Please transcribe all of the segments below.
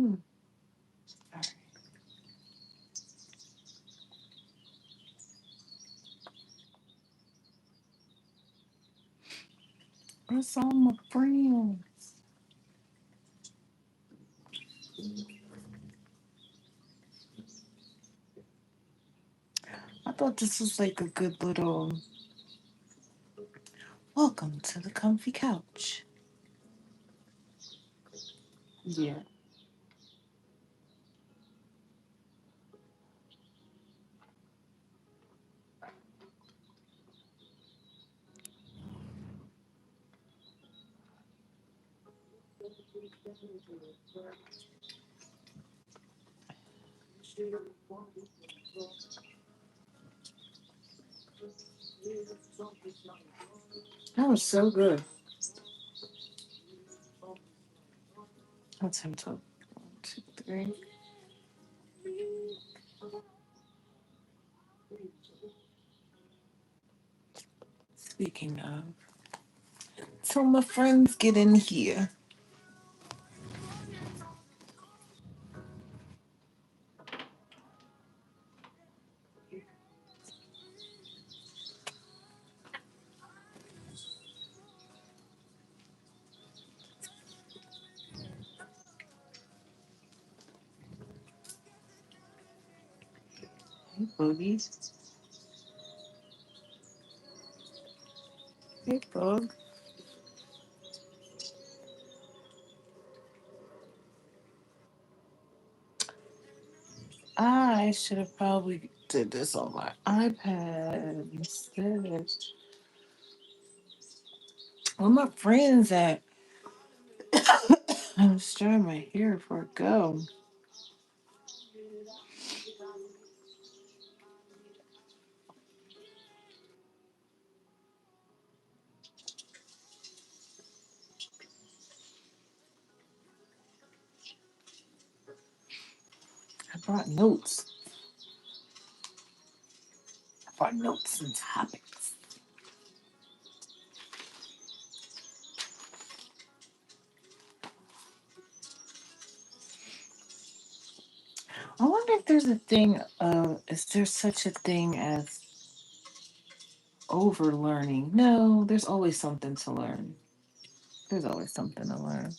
Hmm. All right. Where's all my friends? I thought this was like a good little welcome to the comfy couch. Yeah. That was so good. Let's him to 1, 2, 3. Speaking of, so my friends get in here. Hey, Boogies. Hey, Bug. I should have probably did this on my iPad instead. Where my friends at? I was stirring my hair before I go. I brought notes. I brought notes and topics. I wonder if there's a thing is there such a thing as over learning? No, there's always something to learn. There's always something to learn.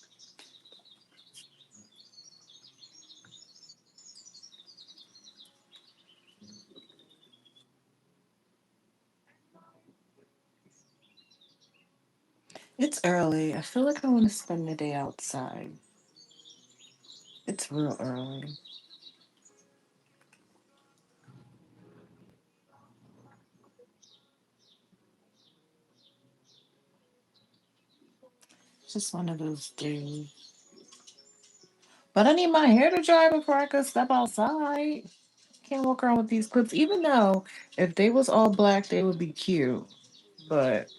It's early. I feel like I want to spend the day outside. It's real early. It's just one of those days. But I need my hair to dry before I can step outside. Can't walk around with these clips, even though if they was all black, they would be cute. But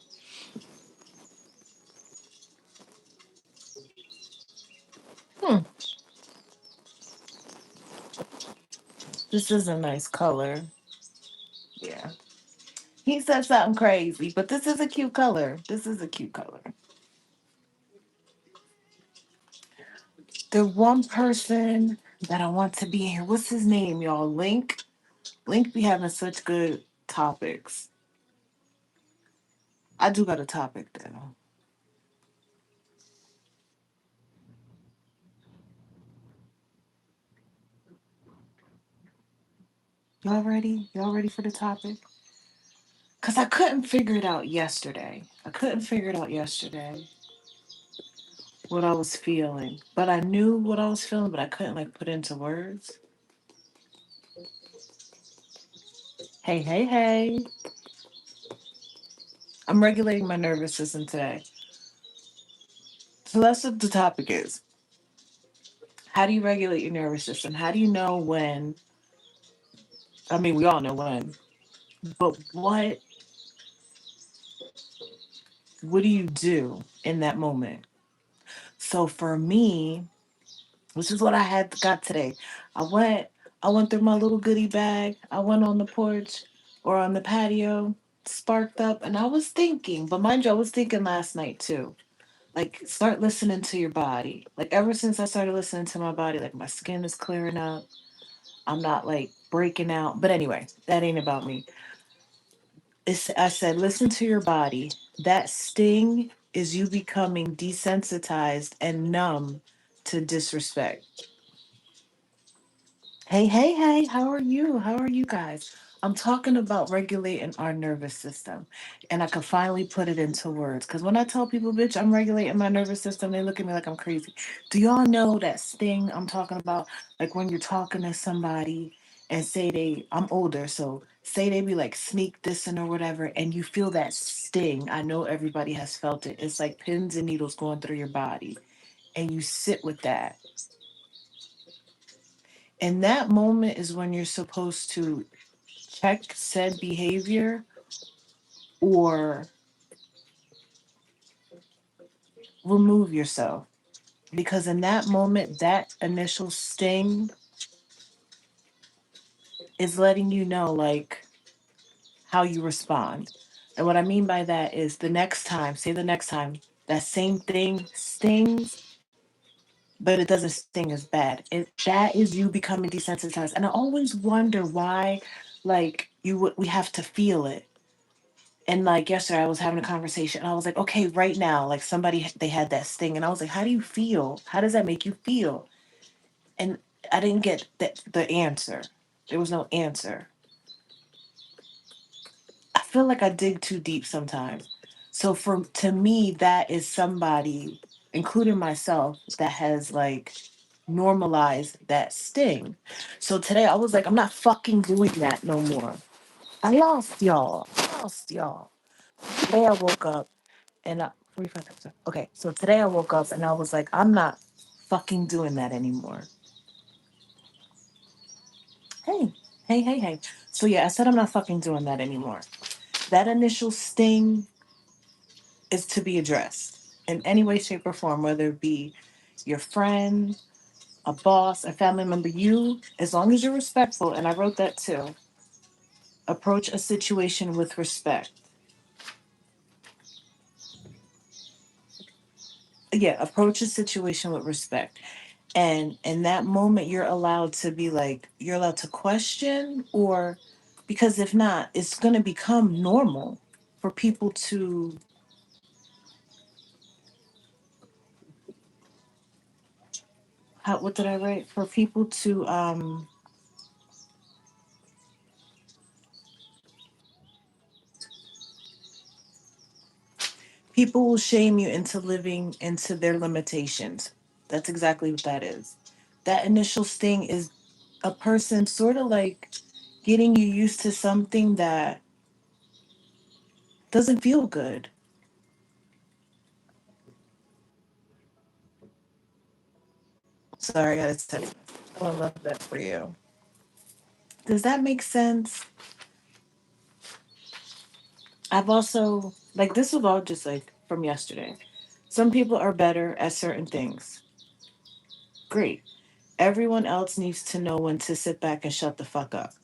hmm, this is a nice color. Yeah. He said something crazy, but this is a cute color. This is a cute color. The one person that I want to be here, what's his name, y'all? Link. Link be having such good topics. I do got a topic though. Y'all ready? Y'all ready for the topic? Because I couldn't figure it out yesterday. I couldn't figure it out yesterday what I was feeling. But I knew what I was feeling, but I couldn't like put into words. Hey, hey, hey. I'm regulating my nervous system today. So that's what the topic is. How do you regulate your nervous system? How do you know when? I mean, we all know when, but what do you do in that moment? So for me, this is what I had got today. I went I went through my little goodie bag. I went on the porch or on the patio, sparked up, and I was thinking, but mind you, I was thinking last night too. Like, start listening to your body. Like, ever since I started listening to my body, like, my skin is clearing up. I'm not like breaking out. But anyway, that ain't about me. I said, listen to your body. That sting is you becoming desensitized and numb to disrespect. Hey, hey, hey, how are you? How are you guys? I'm talking about regulating our nervous system. And I can finally put it into words. Because when I tell people, bitch, I'm regulating my nervous system, they look at me like I'm crazy. Do y'all know that sting I'm talking about? Like when you're talking to somebody and say I'm older, so say they be like sneak dissing or whatever, and you feel that sting. I know everybody has felt it. It's like pins and needles going through your body. And you sit with that. And that moment is when you're supposed to check said behavior or remove yourself. Because in that moment, that initial sting is letting you know, like, how you respond. And what I mean by that is the next time, say the next time, that same thing stings, but it doesn't sting as bad. That is you becoming desensitized. And I always wonder why, like, we have to feel it. And like yesterday, I was having a conversation. And I was like, okay, right now, like somebody they had that sting, and I was like, how do you feel? How does that make you feel? And I didn't get the answer. There was no answer. I feel like I dig too deep sometimes. So for to me, that is somebody, including myself, that has like normalized that sting. So today I was like, I'm not fucking doing that no more. I lost y'all. I lost y'all. Today I woke up and 45 episodes. Okay, so today I woke up and I was like, I'm not fucking doing that anymore. Hey, hey, hey, hey. So yeah, I said I'm not fucking doing that anymore. That initial sting is to be addressed in any way, shape, or form, whether it be your friend, a boss, a family member, you, as long as you're respectful, and I wrote that too, approach a situation with respect. Yeah, approach a situation with respect. And in that moment you're allowed to be like, you're allowed to question, or because if not, it's going to become normal for people to, what did I write, for people to people will shame you into living into their limitations. That's exactly what that is. That initial sting is a person sort of like getting you used to something that doesn't feel good. Sorry, I got a text message. Oh, I love that for you. Does that make sense? I've also, like, this was all just like from yesterday. Some people are better at certain things. Great. Everyone else needs to know when to sit back and shut the fuck up.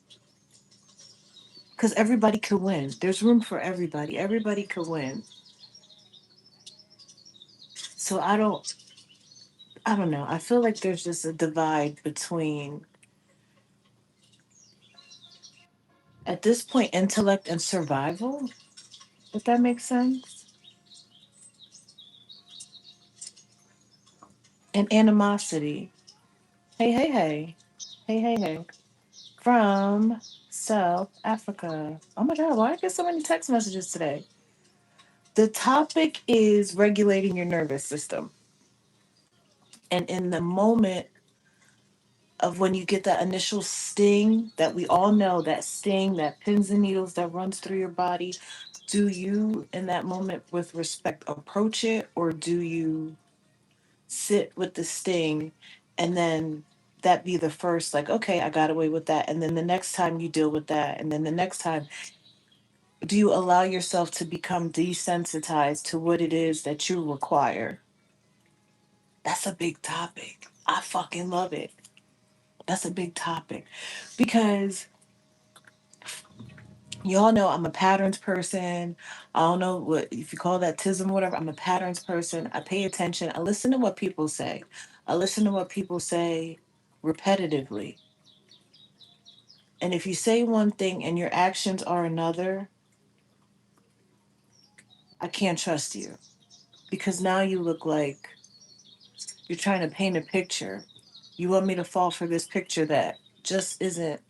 Because everybody could win. There's room for everybody. Everybody could win. So I don't know. I feel like there's just a divide between, at this point, intellect and survival, if that makes sense. And animosity. Hey, hey, hey. Hey, hey, hey. From South Africa. Oh my God, why I get so many text messages today? The topic is regulating your nervous system. And in the moment of when you get that initial sting that we all know, that sting, that pins and needles that runs through your body, do you, in that moment, with respect, approach it, or do you sit with the sting and then that be the first, like, okay, I got away with that. And then the next time you deal with that. And then the next time, do you allow yourself to become desensitized to what it is that you require? That's a big topic. I fucking love it. That's a big topic because Y'all know I'm a patterns person. I don't know what if you call that tism or whatever. I'm a patterns person. I pay attention. I listen to what people say. I listen to what people say repetitively. And if you say one thing and your actions are another, I can't trust you because now you look like you're trying to paint a picture. You want me to fall for this picture that just isn't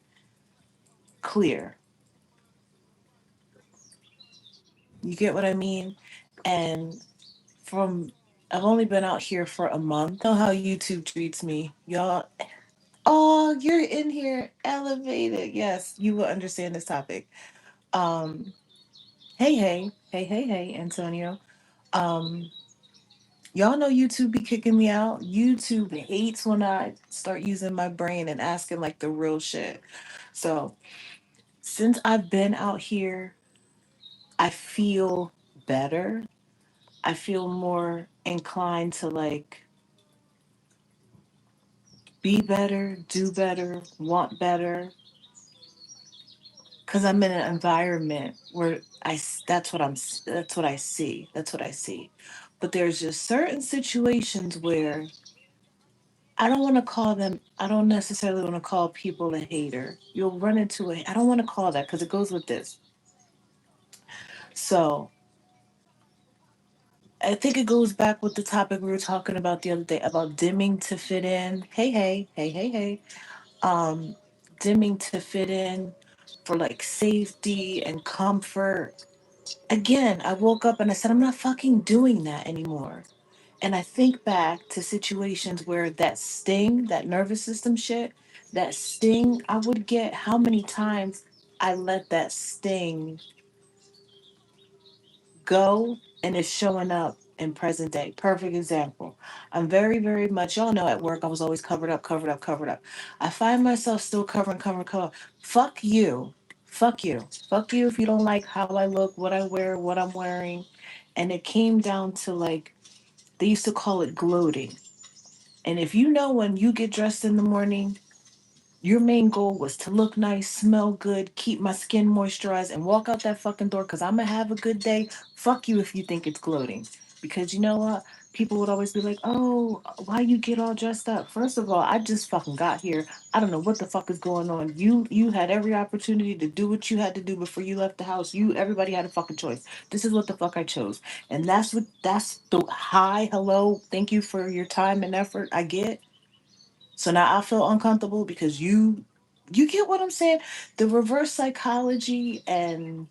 clear. You get what I mean? And from I've only been out here for a month. Know how YouTube treats me. Y'all, oh, you're in here elevated. Yes, you will understand this topic. Um, hey, Antonio. Um, y'all know YouTube be kicking me out. YouTube hates when I start using my brain and asking like the real shit. So since I've been out here, I feel better. I feel more inclined to like be better, do better, want better, because I'm in an environment where that's what I see. That's what I see. But there's just certain situations where I don't necessarily want to call people a hater. You'll run into I don't want to call that because it goes with this. So I think it goes back with the topic we were talking about the other day about dimming to fit in. Hey. Um, dimming to fit in for like safety and comfort. Again, I woke up and I said, I'm not fucking doing that anymore. And I think back to situations where that sting, that nervous system shit, that sting I would get, how many times I let that sting go and it's showing up in present day. Perfect example. I'm very much, y'all know at work, I was always covered up. I find myself still cover. Fuck you. Fuck you. Fuck you if you don't like how I look, what I wear, what I'm wearing. And it came down to like, they used to call it gloating. And if you know when you get dressed in the morning, your main goal was to look nice, smell good, keep my skin moisturized, and walk out that fucking door because I'm gonna have a good day. Fuck you if you think it's gloating. Because you know what? People would always be like, oh, why you get all dressed up? First of all, I just fucking got here. I don't know what the fuck is going on. You had every opportunity to do what you had to do before you left the house. Everybody had a fucking choice. This is what the fuck I chose. And that's the hi, hello, thank you for your time and effort I get. So now I feel uncomfortable because you get what I'm saying? The reverse psychology and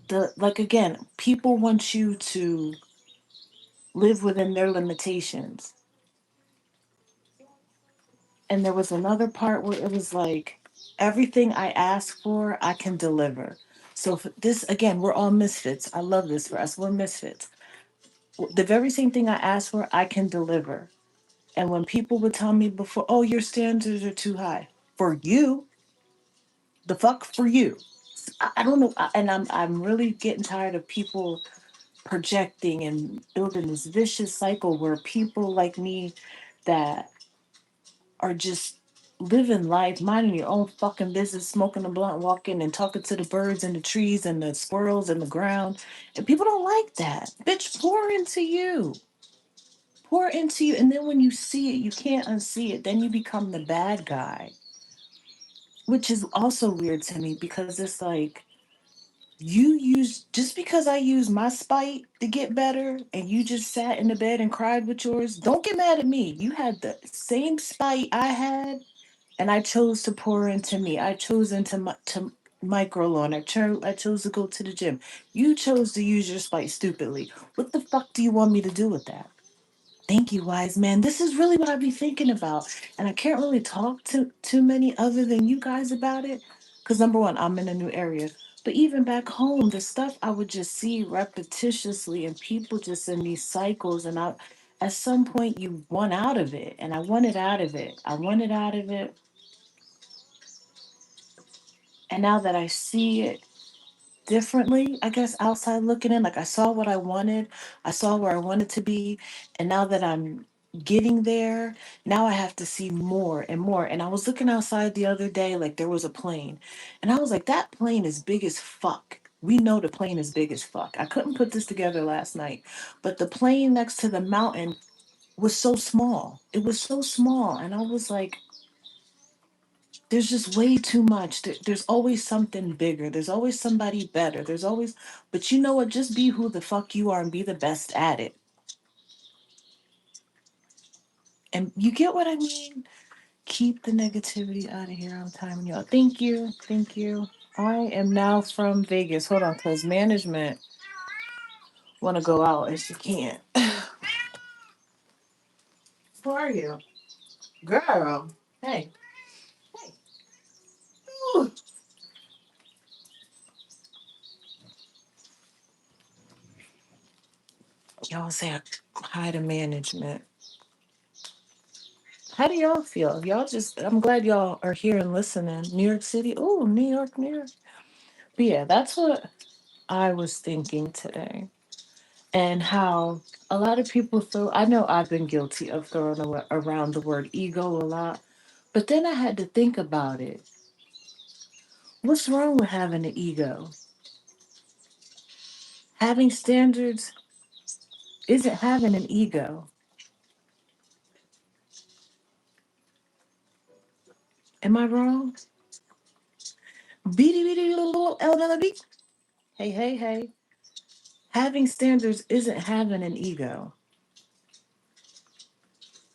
the like again, people want you to live within their limitations. And there was another part where it was like everything I ask for, I can deliver. So for this again, we're all misfits. I love this for us. We're misfits. The very same thing I ask for, I can deliver. And when people would tell me before, oh, your standards are too high. For you, the fuck for you. I don't know, and I'm really getting tired of people projecting and building this vicious cycle where people like me that are just living life, minding your own fucking business, smoking a blunt, walking and talking to the birds and the trees and the squirrels and the ground, and people don't like that. Bitch, pour into you, and then when you see it, you can't unsee it. Then you become the bad guy, which is also weird to me because it's like you use just because I use my spite to get better and you just sat in the bed and cried with yours, don't get mad at me. You had the same spite I had and I chose to pour into me. I chose to micro loan. I chose to go to the gym. You chose to use your spite stupidly. What the fuck do you want me to do with that? Thank you, wise man. This is really what I be thinking about. And I can't really talk to too many other than you guys about it. Because number one, I'm in a new area. But even back home, the stuff I would just see repetitiously and people just in these cycles. And at some point you want out of it. And I wanted out of it. I wanted out of it. And now that I see it differently, I guess outside looking in, like I saw what I wanted, I saw where I wanted to be, and now that I'm getting there. Now I have to see more and more. And I was looking outside the other day, like there was a plane. And I was like, that plane is big as fuck. We know the plane is big as fuck. I couldn't put this together last night. But the plane next to the mountain was so small. It was so small. And I was like, there's just way too much. There's always something bigger. There's always somebody better. There's always, but you know what? Just be who the fuck you are and be the best at it. And you get what I mean? Keep the negativity out of here. I'm timing y'all. Thank you. Thank you. I am now from Vegas. Hold on, because management want to go out and she can't. Who are you? Girl. Hey. Hey. Ooh. Y'all say hi to management. How do y'all feel? Y'all just, I'm glad y'all are here and listening. New York City. Oh, New York, New York. But yeah, that's what I was thinking today. And how a lot of people throw, I know I've been guilty of throwing around the word ego a lot, but then I had to think about it. What's wrong with having an ego? Having standards isn't having an ego. Am I wrong? Beady beady little LWB. Hey, hey, hey. Having standards isn't having an ego.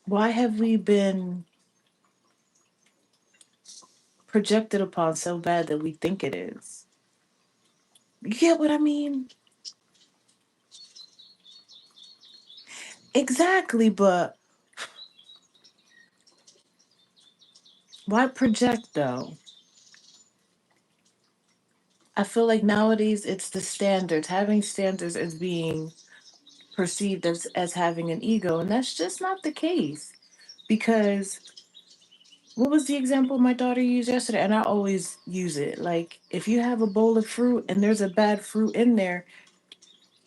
Why have we been projected upon so bad that we think it is? You get what I mean? Exactly, but why project though? I feel like nowadays it's the standards. Having standards as being perceived as having an ego, and that's just not the case. Because what was the example my daughter used yesterday? And I always use it. Like, if you have a bowl of fruit and there's a bad fruit in there,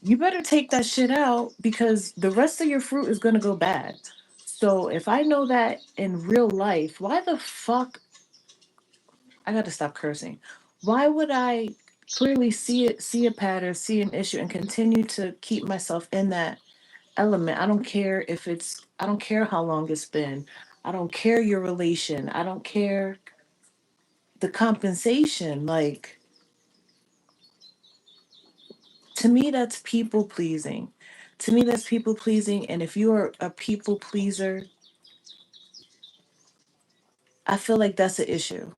you better take that shit out because the rest of your fruit is going to go bad. So, if I know that in real life, why the fuck I got to stop cursing? Why would I clearly see it, see a pattern, see an issue, and continue to keep myself in that element? I don't care if it's, I don't care how long it's been. I don't care your relation. I don't care the compensation. Like, to me, that's people pleasing. To me, that's people pleasing. And if you are a people pleaser, I feel like that's an issue.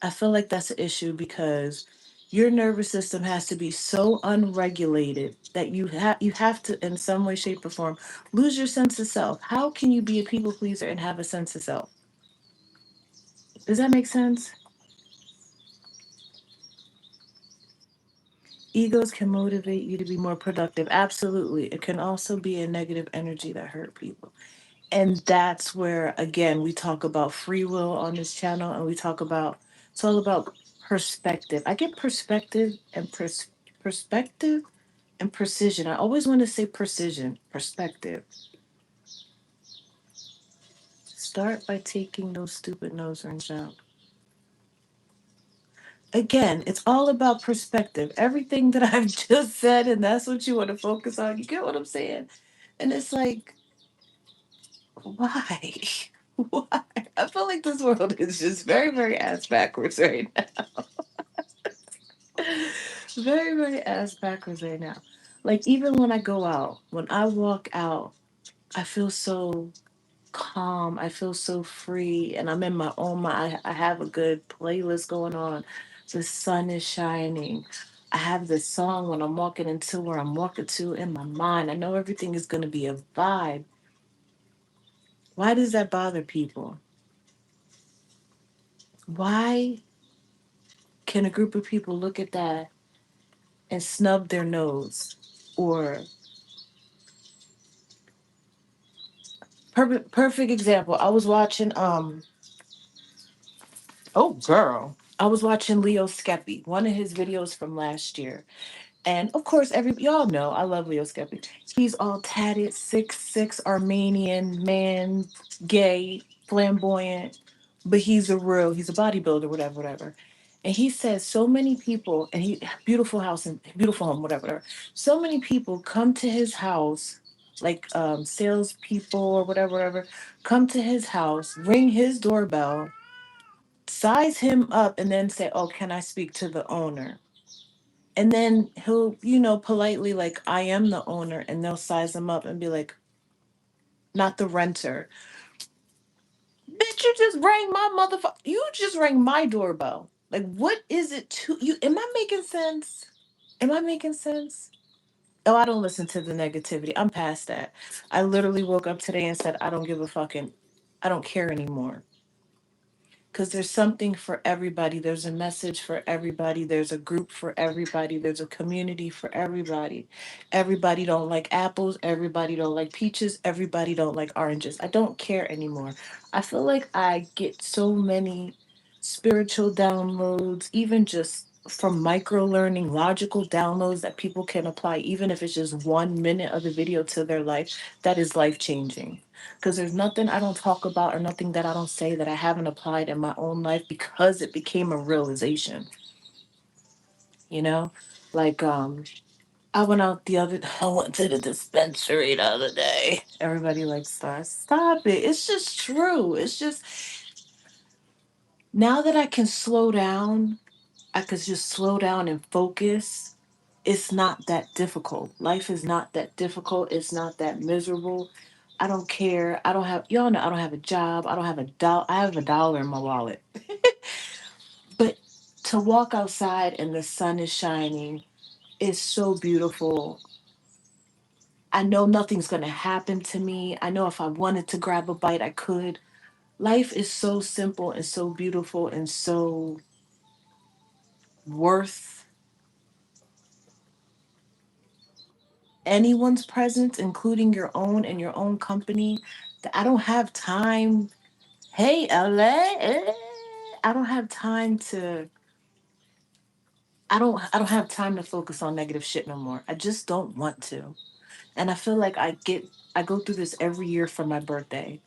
I feel like that's an issue because your nervous system has to be so unregulated that you have to in some way, shape, or form lose your sense of self. How can you be a people pleaser and have a sense of self? Does that make sense? Egos can motivate you to be more productive. Absolutely. It can also be a negative energy that hurt people. And that's where, again, we talk about free will on this channel and we talk about, it's all about perspective. I get perspective and perspective and precision. I always want to say precision, perspective. Start by taking those stupid nose rings out. Again, it's all about perspective. Everything that I've just said, and that's what you want to focus on. You get what I'm saying? And it's like, why? Why? I feel like this world is just very, very ass backwards right now. Very, very ass backwards right now. Like, even when I go out, when I walk out, I feel so calm. I feel so free. And I'm in my own mind. I have a good playlist going on. The sun is shining. I have this song when I'm walking into where I'm walking to in my mind. I know everything is going to be a vibe. Why does that bother people? Why can a group of people look at that and snub their nose? Or perfect example. I was watching oh girl. I was watching Leo Skeppy, one of his videos from last year. And of course, every y'all know I love Leo Skeppy. He's all tatted, 6'6", Armenian man, gay, flamboyant, but he's a bodybuilder, whatever, whatever. And he says so many people, and he beautiful house and beautiful home, whatever, whatever. So many people come to his house, like salespeople or whatever, whatever, come to his house, ring his doorbell, size him up, and then say, "Oh, can I speak to the owner?" And then he'll, politely like, "I am the owner," and they'll size him up and be like, "Not the renter." Bitch, you just rang my motherfucker. You just rang my doorbell. Like, what is it to you? Am I making sense? Am I making sense? Oh, I don't listen to the negativity. I'm past that. I literally woke up today and said, I don't give a fucking, I don't care anymore. Because there's something for everybody. There's a message for everybody. There's a group for everybody. There's a community for everybody. Everybody don't like apples. Everybody don't like peaches. Everybody don't like oranges. I don't care anymore. I feel like I get so many spiritual downloads, even just from micro learning, logical downloads that people can apply, even if it's just 1 minute of the video to their life, that is life changing, because there's nothing I don't talk about or nothing that I don't say that I haven't applied in my own life because it became a realization, you know? Like I went out the other I went to the dispensary the other day. Everybody like stop it. It's just true. It's just now that I can slow down, I could just slow down and focus. It's not that difficult. Life is not that difficult. It's not that miserable. I don't care. I don't have y'all know I don't have a job. I don't have a dollar. I have $1 in my wallet. But to walk outside and the sun is shining is so beautiful. I know nothing's gonna happen to me. I know if I wanted to grab a bite, I could. Life is so simple and so beautiful and so worth anyone's presence, including your own and your own company, that I don't have time. Hey, LA, I don't have time to. I don't have time to focus on negative shit no more. I just don't want to. And I feel like I go through this every year for my birthday.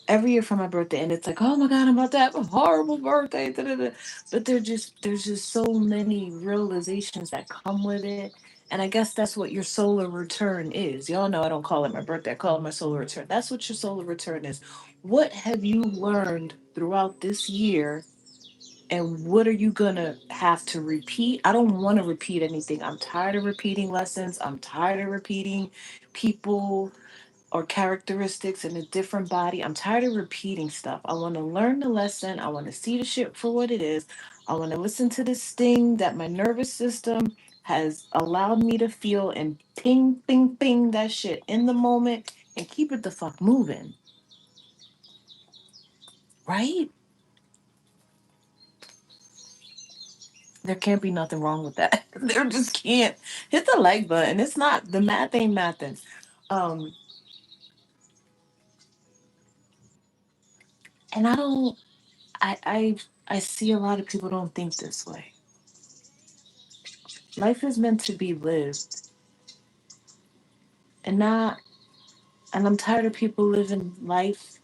Every year for my birthday, and it's like, oh my god, I'm about to have a horrible birthday. Da, da, da. But there's just so many realizations that come with it. And I guess that's what your solar return is. Y'all know I don't call it my birthday, I call it my solar return. That's what your solar return is. What have you learned throughout this year, and what are you gonna have to repeat? I don't want to repeat anything. I'm tired of repeating lessons. I'm tired of repeating people or characteristics in a different body. I'm tired of repeating stuff. I want to learn the lesson. I want to see the shit for what it is. I want to listen to this thing that my nervous system has allowed me to feel and ping, ping, ping that shit in the moment and keep it the fuck moving. Right? There can't be nothing wrong with that. There just can't. Hit the like button. It's not, the math ain't mathin'. Um, and I don't, I see a lot of people don't think this way. Life is meant to be lived and not, and I'm tired of people living life.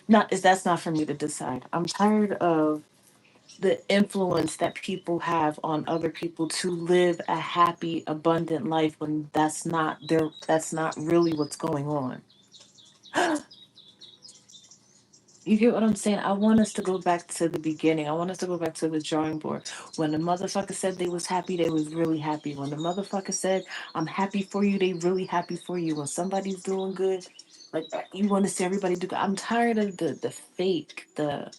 Not is That's not for me to decide. I'm tired of the influence that people have on other people to live a happy, abundant life when that's not really what's going on. You get what I'm saying? I want us to go back to the beginning. I want us to go back to the drawing board. When the motherfucker said they was happy, they was really happy. When the motherfucker said, I'm happy for you, they really happy for you. When somebody's doing good, like you want to see everybody do good. I'm tired of the fake, the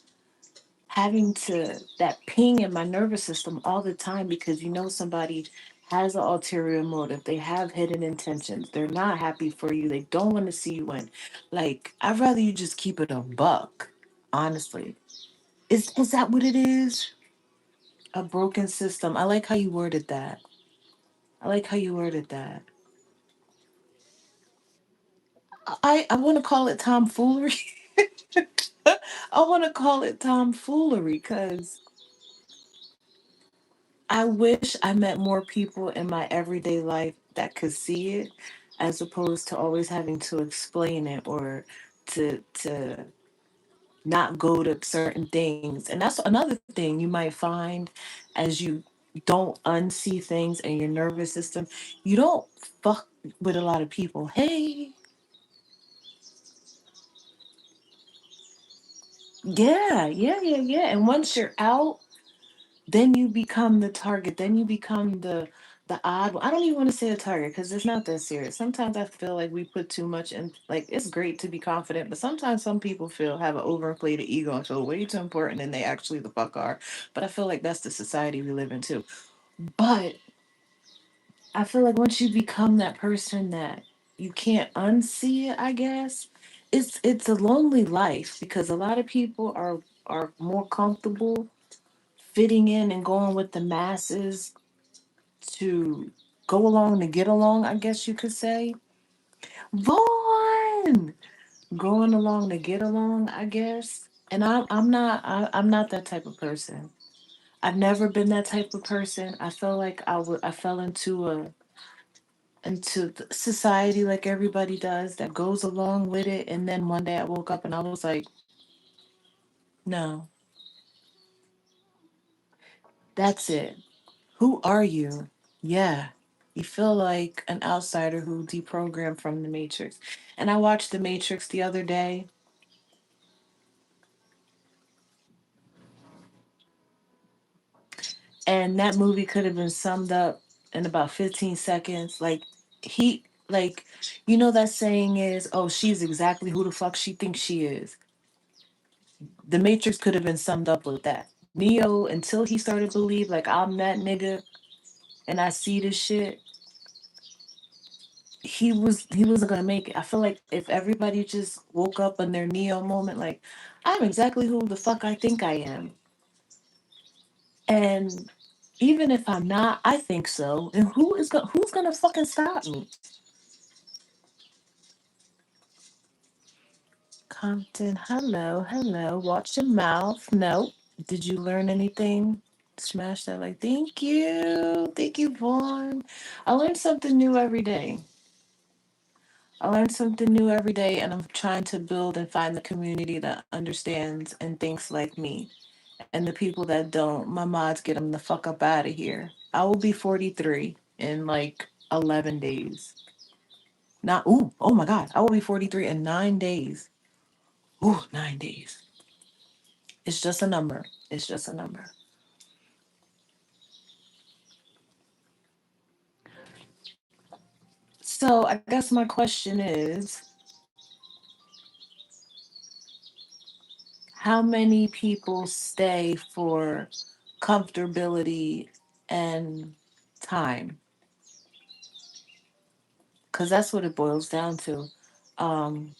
having to that ping in my nervous system all the time because somebody has an ulterior motive. They have hidden intentions. They're not happy for you. They don't want to see you win. Like, I'd rather you just keep it a buck, honestly. Is that what it is? A broken system. I like how you worded that. I like how you worded that. I want to call it tomfoolery. I want to call it tomfoolery because I wish I met more people in my everyday life that could see it, as opposed to always having to explain it or to not go to certain things. And that's another thing you might find as you don't unsee things in your nervous system. You don't fuck with a lot of people. Hey, yeah. And once you're out, then you become the target. Then you become the odd one. I don't even want to say a target because it's not that serious. Sometimes I feel like we put too much in. Like it's great to be confident, but sometimes some people feel have an overinflated ego and feel way too important than they actually the fuck are. But I feel like that's the society we live in too. But I feel like once you become that person that you can't unsee it, I guess it's a lonely life because a lot of people are more comfortable fitting in and going with the masses to go along to get along, I guess you could say. Vaughn! Going along to get along, I guess. And I'm not that type of person. I've never been that type of person. I felt like I fell into society like everybody does that goes along with it, and then one day I woke up and I was like, no, that's it. Who are you? Yeah. You feel like an outsider who deprogrammed from the Matrix. And I watched The Matrix the other day, and that movie could have been summed up in about 15 seconds. He, like, you know, that saying is, oh, she's exactly who the fuck she thinks she is. The Matrix could have been summed up with that. Neo, until he started to believe, like, I'm that nigga and I see this shit, he wasn't gonna make it. I feel like if everybody just woke up in their Neo moment, like I'm exactly who the fuck I think I am, and even if I'm not, I think so. And who's gonna fucking stop me? Compton, hello. Watch your mouth. No, did you learn anything? Smash that like. Thank you, Vaughn. I learned something new every day. I learn something new every day, and I'm trying to build and find the community that understands and thinks like me. And the people that don't, my mods get them the fuck up out of here. I will be 43 in like 11 days. Not, ooh, oh my God, I will be 43 in 9 days. Ooh, 9 days. It's just a number. It's just a number. So I guess my question is, how many people stay for comfortability and time? Because that's what it boils down to, um,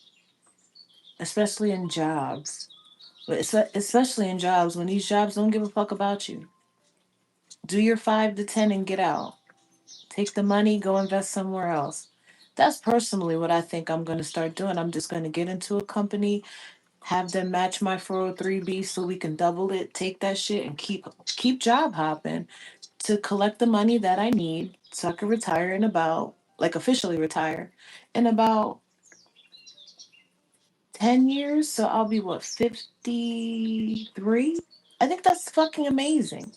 especially in jobs. But especially in jobs, when these jobs don't give a fuck about you. Do your 5 to 10 and get out. Take the money, go invest somewhere else. That's personally what I think I'm going to start doing. I'm just going to get into a company, have them match my 403B so we can double it, take that shit and keep job hopping to collect the money that I need so I can retire in about, like officially retire in about 10 years. So I'll be what, 53? I think that's fucking amazing.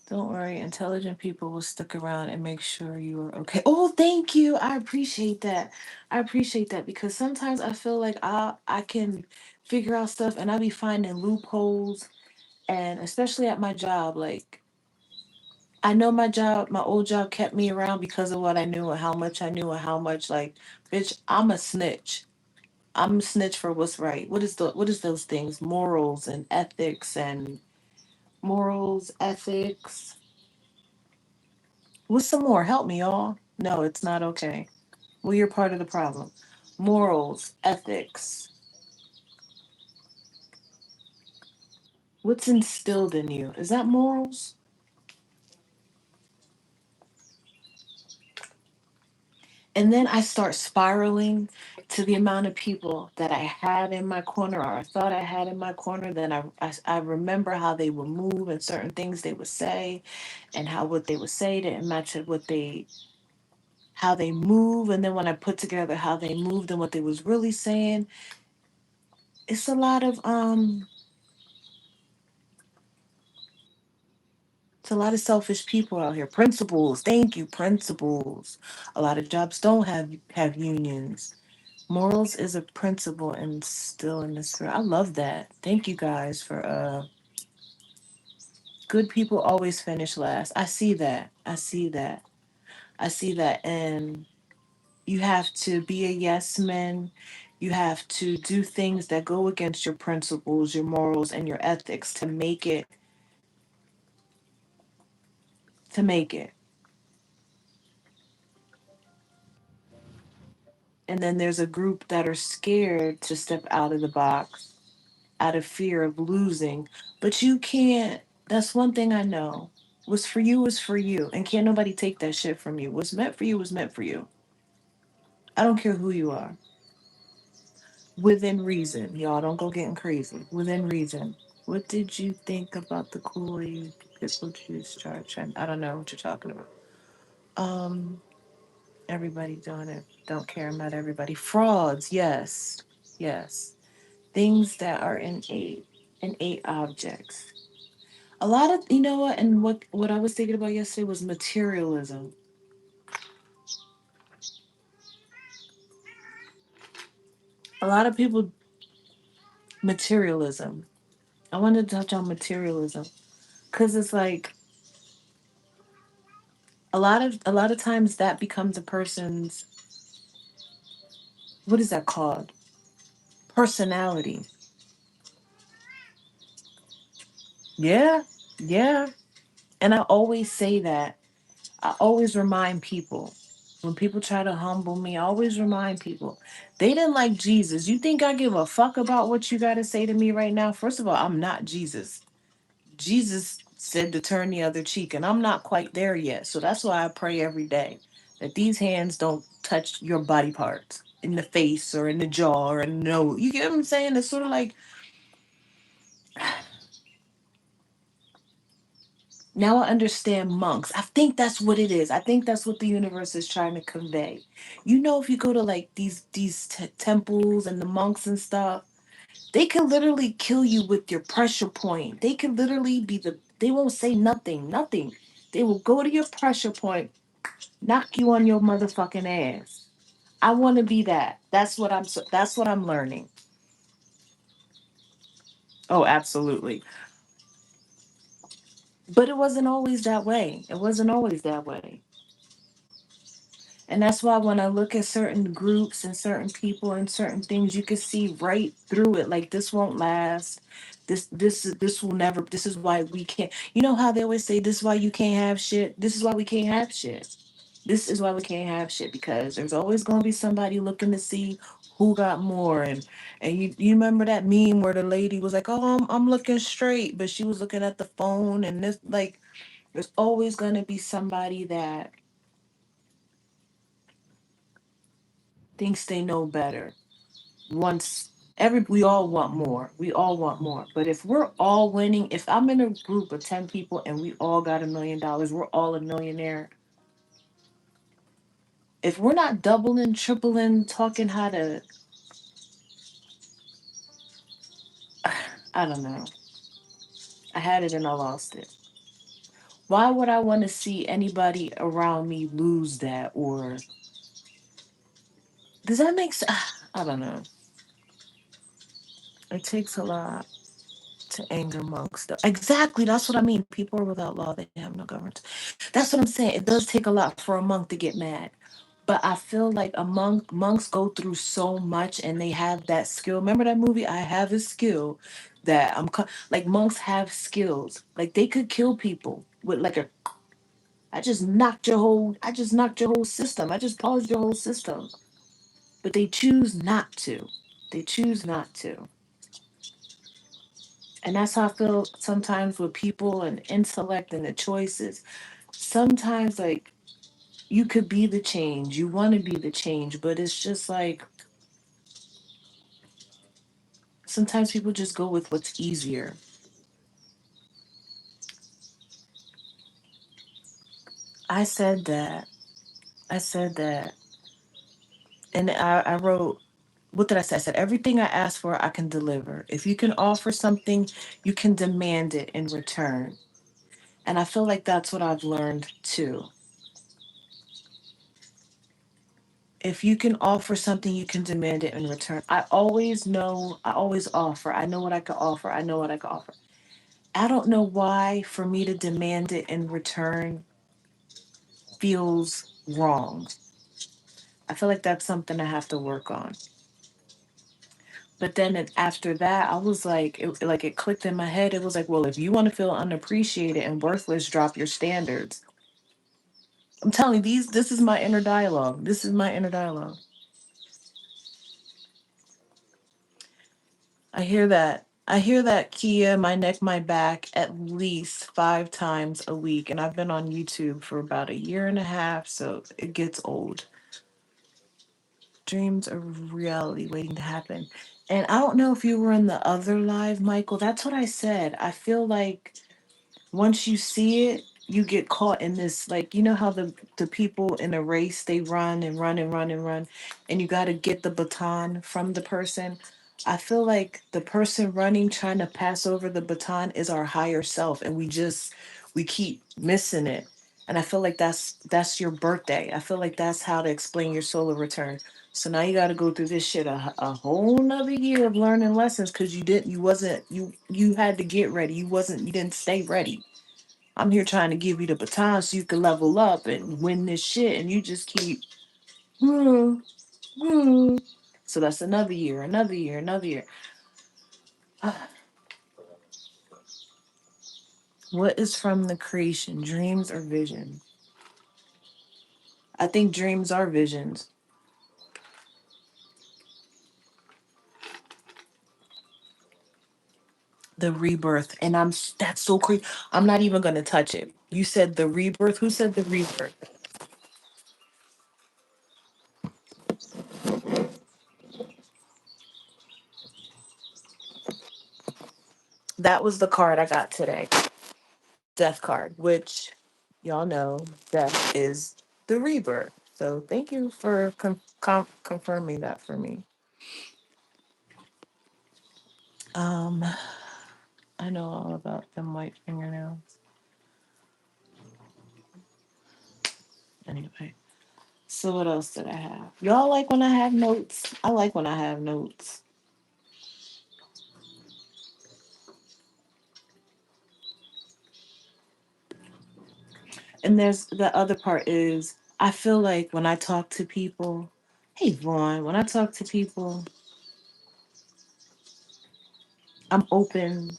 Don't worry, intelligent people will stick around and make sure you are okay. Oh, thank you. I appreciate that. I appreciate that because sometimes I feel like I can figure out stuff and I be finding loopholes, and especially at my job, like I know my old job kept me around because of what I knew and how much I knew and how much like bitch, I'm a snitch. I'm a snitch for what's right. What is those things? Morals, ethics. What's some more? Help me, y'all. No, it's not okay. Well, you're part of the problem. Morals, ethics. What's instilled in you? Is that morals? And then I start spiraling to the amount of people that I had in my corner or I thought I had in my corner. Then I remember how they would move and certain things they would say and how what they would say didn't match with what they how they move. And then when I put together how they moved and what they was really saying, it's a lot of it's a lot of selfish people out here. Principals, thank you, principals. A lot of jobs don't have unions. Morals is a principle and still in this world. I love that. Thank you guys for good people always finish last. I see that. I see that. I see that. And you have to be a yes man. You have to do things that go against your principles, your morals, and your ethics to make it. And then there's a group that are scared to step out of the box out of fear of losing. But you can't, that's one thing I know. What's for you is for you. And can't nobody take that shit from you. What's meant for you was meant for you. I don't care who you are. Within reason. Y'all don't go getting crazy. Within reason. What did you think about the Kool-Aid pickle juice charge? I don't know what you're talking about. Um, Everybody doing it. Don't care about everybody. Frauds, yes. Yes. Things that are innate objects. A lot of you know what, and what I was thinking about yesterday was materialism. A lot of people materialism. I wanted to touch on materialism because it's like a lot of times that becomes a person's what is that called? Personality. Yeah, yeah. And I always say that. I always remind people when people try to humble me, I always remind people they didn't like Jesus. You think I give a fuck about what you got to say to me right now? First of all, I'm not Jesus. Jesus said to turn the other cheek, and I'm not quite there yet. So that's why I pray every day that these hands don't touch your body parts in the face or in the jaw or in the nose. You get what I'm saying? It's sort of like now I understand monks. I think that's what it is. I think that's what the universe is trying to convey. You know, if you go to like these temples and the monks and stuff, they can literally kill you with your pressure point. They can literally be they won't say nothing, nothing. They will go to your pressure point, knock you on your motherfucking ass. I want to be that. That's what I'm learning. Oh, absolutely. But it wasn't always that way. It wasn't always that way. And that's why when I look at certain groups and certain people and certain things, you can see right through it. Like this won't last. This will never. This is why we can't. You know how they always say this is why you can't have shit. This is why we can't have shit. This is why we can't have shit because there's always gonna be somebody looking to see who got more. And you remember that meme where the lady was like, "Oh, I'm looking straight," but she was looking at the phone. And this like there's always gonna be somebody that thinks they know better once every we all want more, we all want more, but if we're all winning, if I'm in a group of 10 people and we all got $1 million, we're all a millionaire. If we're not doubling, tripling, talking how to I don't know, I had it and I lost it. Why would I want to see anybody around me lose that? Or does that make sense? I don't know. It takes a lot to anger monks though. Exactly, that's what I mean. People are without law, they have no government. That's what I'm saying. It does take a lot for a monk to get mad. But I feel like monks go through so much and they have that skill. Remember that movie? I have a skill that like monks have skills. Like they could kill people with like a I just knocked your whole system. I just paused your whole system. But they choose not to. They choose not to. And that's how I feel sometimes with people and intellect and the choices. Sometimes like You could be the change. You want to be the change, but it's just like sometimes people just go with what's easier. I said that. I said that. And I wrote, what did I say? I said, everything I ask for, I can deliver. If you can offer something, you can demand it in return. And I feel like that's what I've learned too. If you can offer something, you can demand it in return. I always know, I always offer. I know what I can offer. I know what I can offer. I don't know why for me to demand it in return feels wrong. I feel like that's something I have to work on. But then after that, I was like, like it clicked in my head. It was like, well, if you want to feel unappreciated and worthless, drop your standards. I'm telling you, this is my inner dialogue. This is my inner dialogue. I hear that. I hear that, Kia, my neck, my back, at least 5 times a week. And I've been on YouTube for about a year and a half, so it gets old. Dreams are reality waiting to happen. And I don't know if you were in the other live, Michael. That's what I said. I feel like once you see it, you get caught in this, like, you know how the people in a race, they run and run and run and run, and you got to get the baton from the person. I feel like the person running trying to pass over the baton is our higher self, and we keep missing it. And I feel like that's your birthday. I feel like that's how to explain your solar return. So now you got to go through this shit a whole nother year of learning lessons because you wasn't you had to get ready. You didn't stay ready. I'm here trying to give you the baton so you can level up and win this shit, and you just keep. "Hmm, hmm." So that's another year, another year, another year. What is from the creation, dreams or vision? I think dreams are visions. The rebirth, and that's so crazy. I'm not even gonna touch it. You said the rebirth. Who said the rebirth? That was the card I got today. Death card, which y'all know death is the rebirth. So thank you for confirming that for me. Um, I know all about them white fingernails. Anyway, so what else did I have? Y'all like when I have notes? I like when I have notes. And there's the other part is I feel like when I talk to people, hey Vaughn, when I talk to people, I'm open.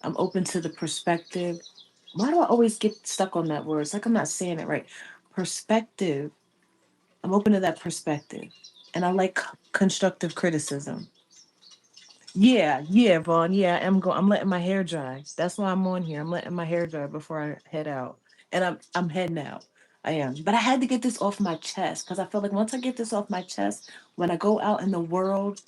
I'm open to the perspective. Why do I always get stuck on that word? It's like I'm not saying it right. Perspective. I'm open to that perspective. And I like constructive criticism. Yeah, yeah, Vaughn. Yeah, I'm letting my hair dry. That's why I'm on here. I'm letting my hair dry before I head out. And I'm heading out. I am. But I had to get this off my chest because I feel like once I get this off my chest, when I go out in the world,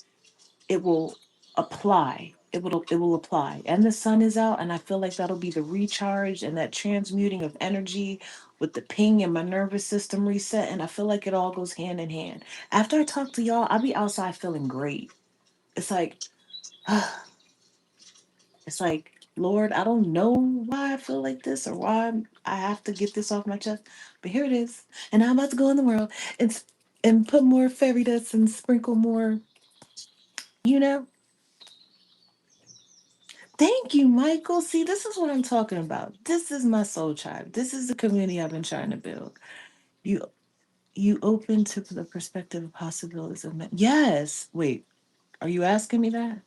it will apply. It will apply. And the sun is out, and I feel like that'll be the recharge and that transmuting of energy with the ping and my nervous system reset. And I feel like it all goes hand in hand. After I talk to y'all, I'll be outside feeling great. It's like it's like, Lord, I don't know why I feel like this or why I have to get this off my chest, but here it is. And I'm about to go in the world and and put more fairy dust and sprinkle more, you know. Thank you, Michael. See, this is what I'm talking about. This is my soul tribe. This is the community I've been trying to build. You you open to the perspective of possibilities of men. Yes. Wait, are you asking me that?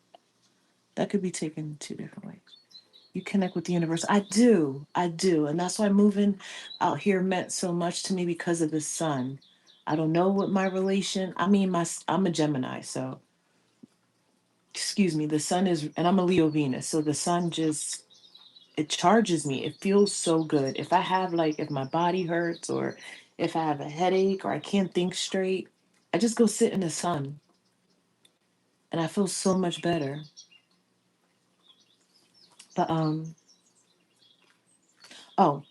That could be taken two different ways. You connect with the universe. I do. I do. And that's why moving out here meant so much to me because of the sun. I don't know what my relation, I mean, I'm a Gemini, so excuse me, the sun is, and I'm a Leo Venus. So the sun just it charges me. It feels so good. If I have like if my body hurts or if I have a headache or I can't think straight, I just go sit in the sun and I feel so much better. But oh,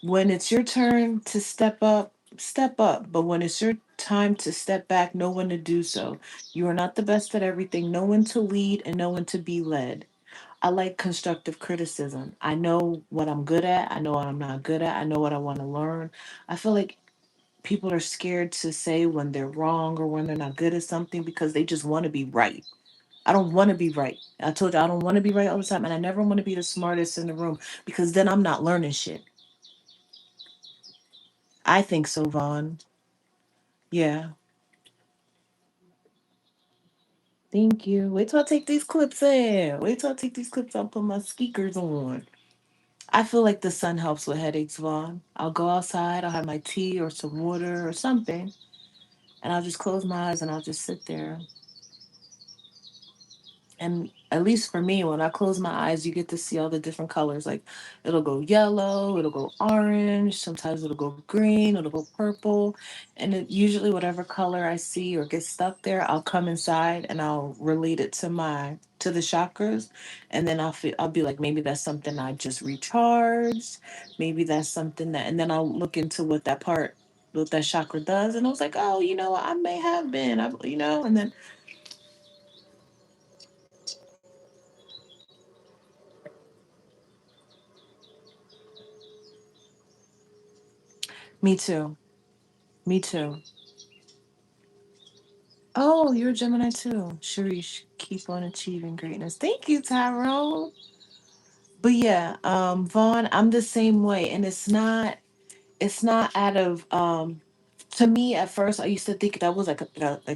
when it's your turn to step up, step up. But when it's your time to step back, know when to do so. You are not the best at everything. Know when to lead and know when to be led. I like constructive criticism. I know what I'm good at. I know what I'm not good at. I know what I want to learn. I feel like people are scared to say when they're wrong or when they're not good at something because they just want to be right. I don't want to be right. I told you I don't want to be right all the time. And I never want to be the smartest in the room because then I'm not learning shit. I think so, Vaughn. Yeah. Thank you. Wait till I take these clips in. Wait till I take these clips out, put my speakers on. I feel like the sun helps with headaches, Vaughn. I'll go outside, I'll have my tea or some water or something, and I'll just close my eyes and I'll just sit there. And at least for me, when I close my eyes, you get to see all the different colors. Like it'll go yellow, it'll go orange, sometimes it'll go green, it'll go purple. And it, usually, whatever color I see or get stuck there, I'll come inside and I'll relate it to my to the chakras, and then I'll be like maybe that's something I just recharged, maybe that's something that, and then I'll look into what that chakra does, and I was like, oh, I may have been, and then me too, me too. Oh, you're a Gemini too. Sharish, keep on achieving greatness. Thank you, Tyrone. But yeah, Vaughn, I'm the same way. And it's not out of to me at first I used to think that was like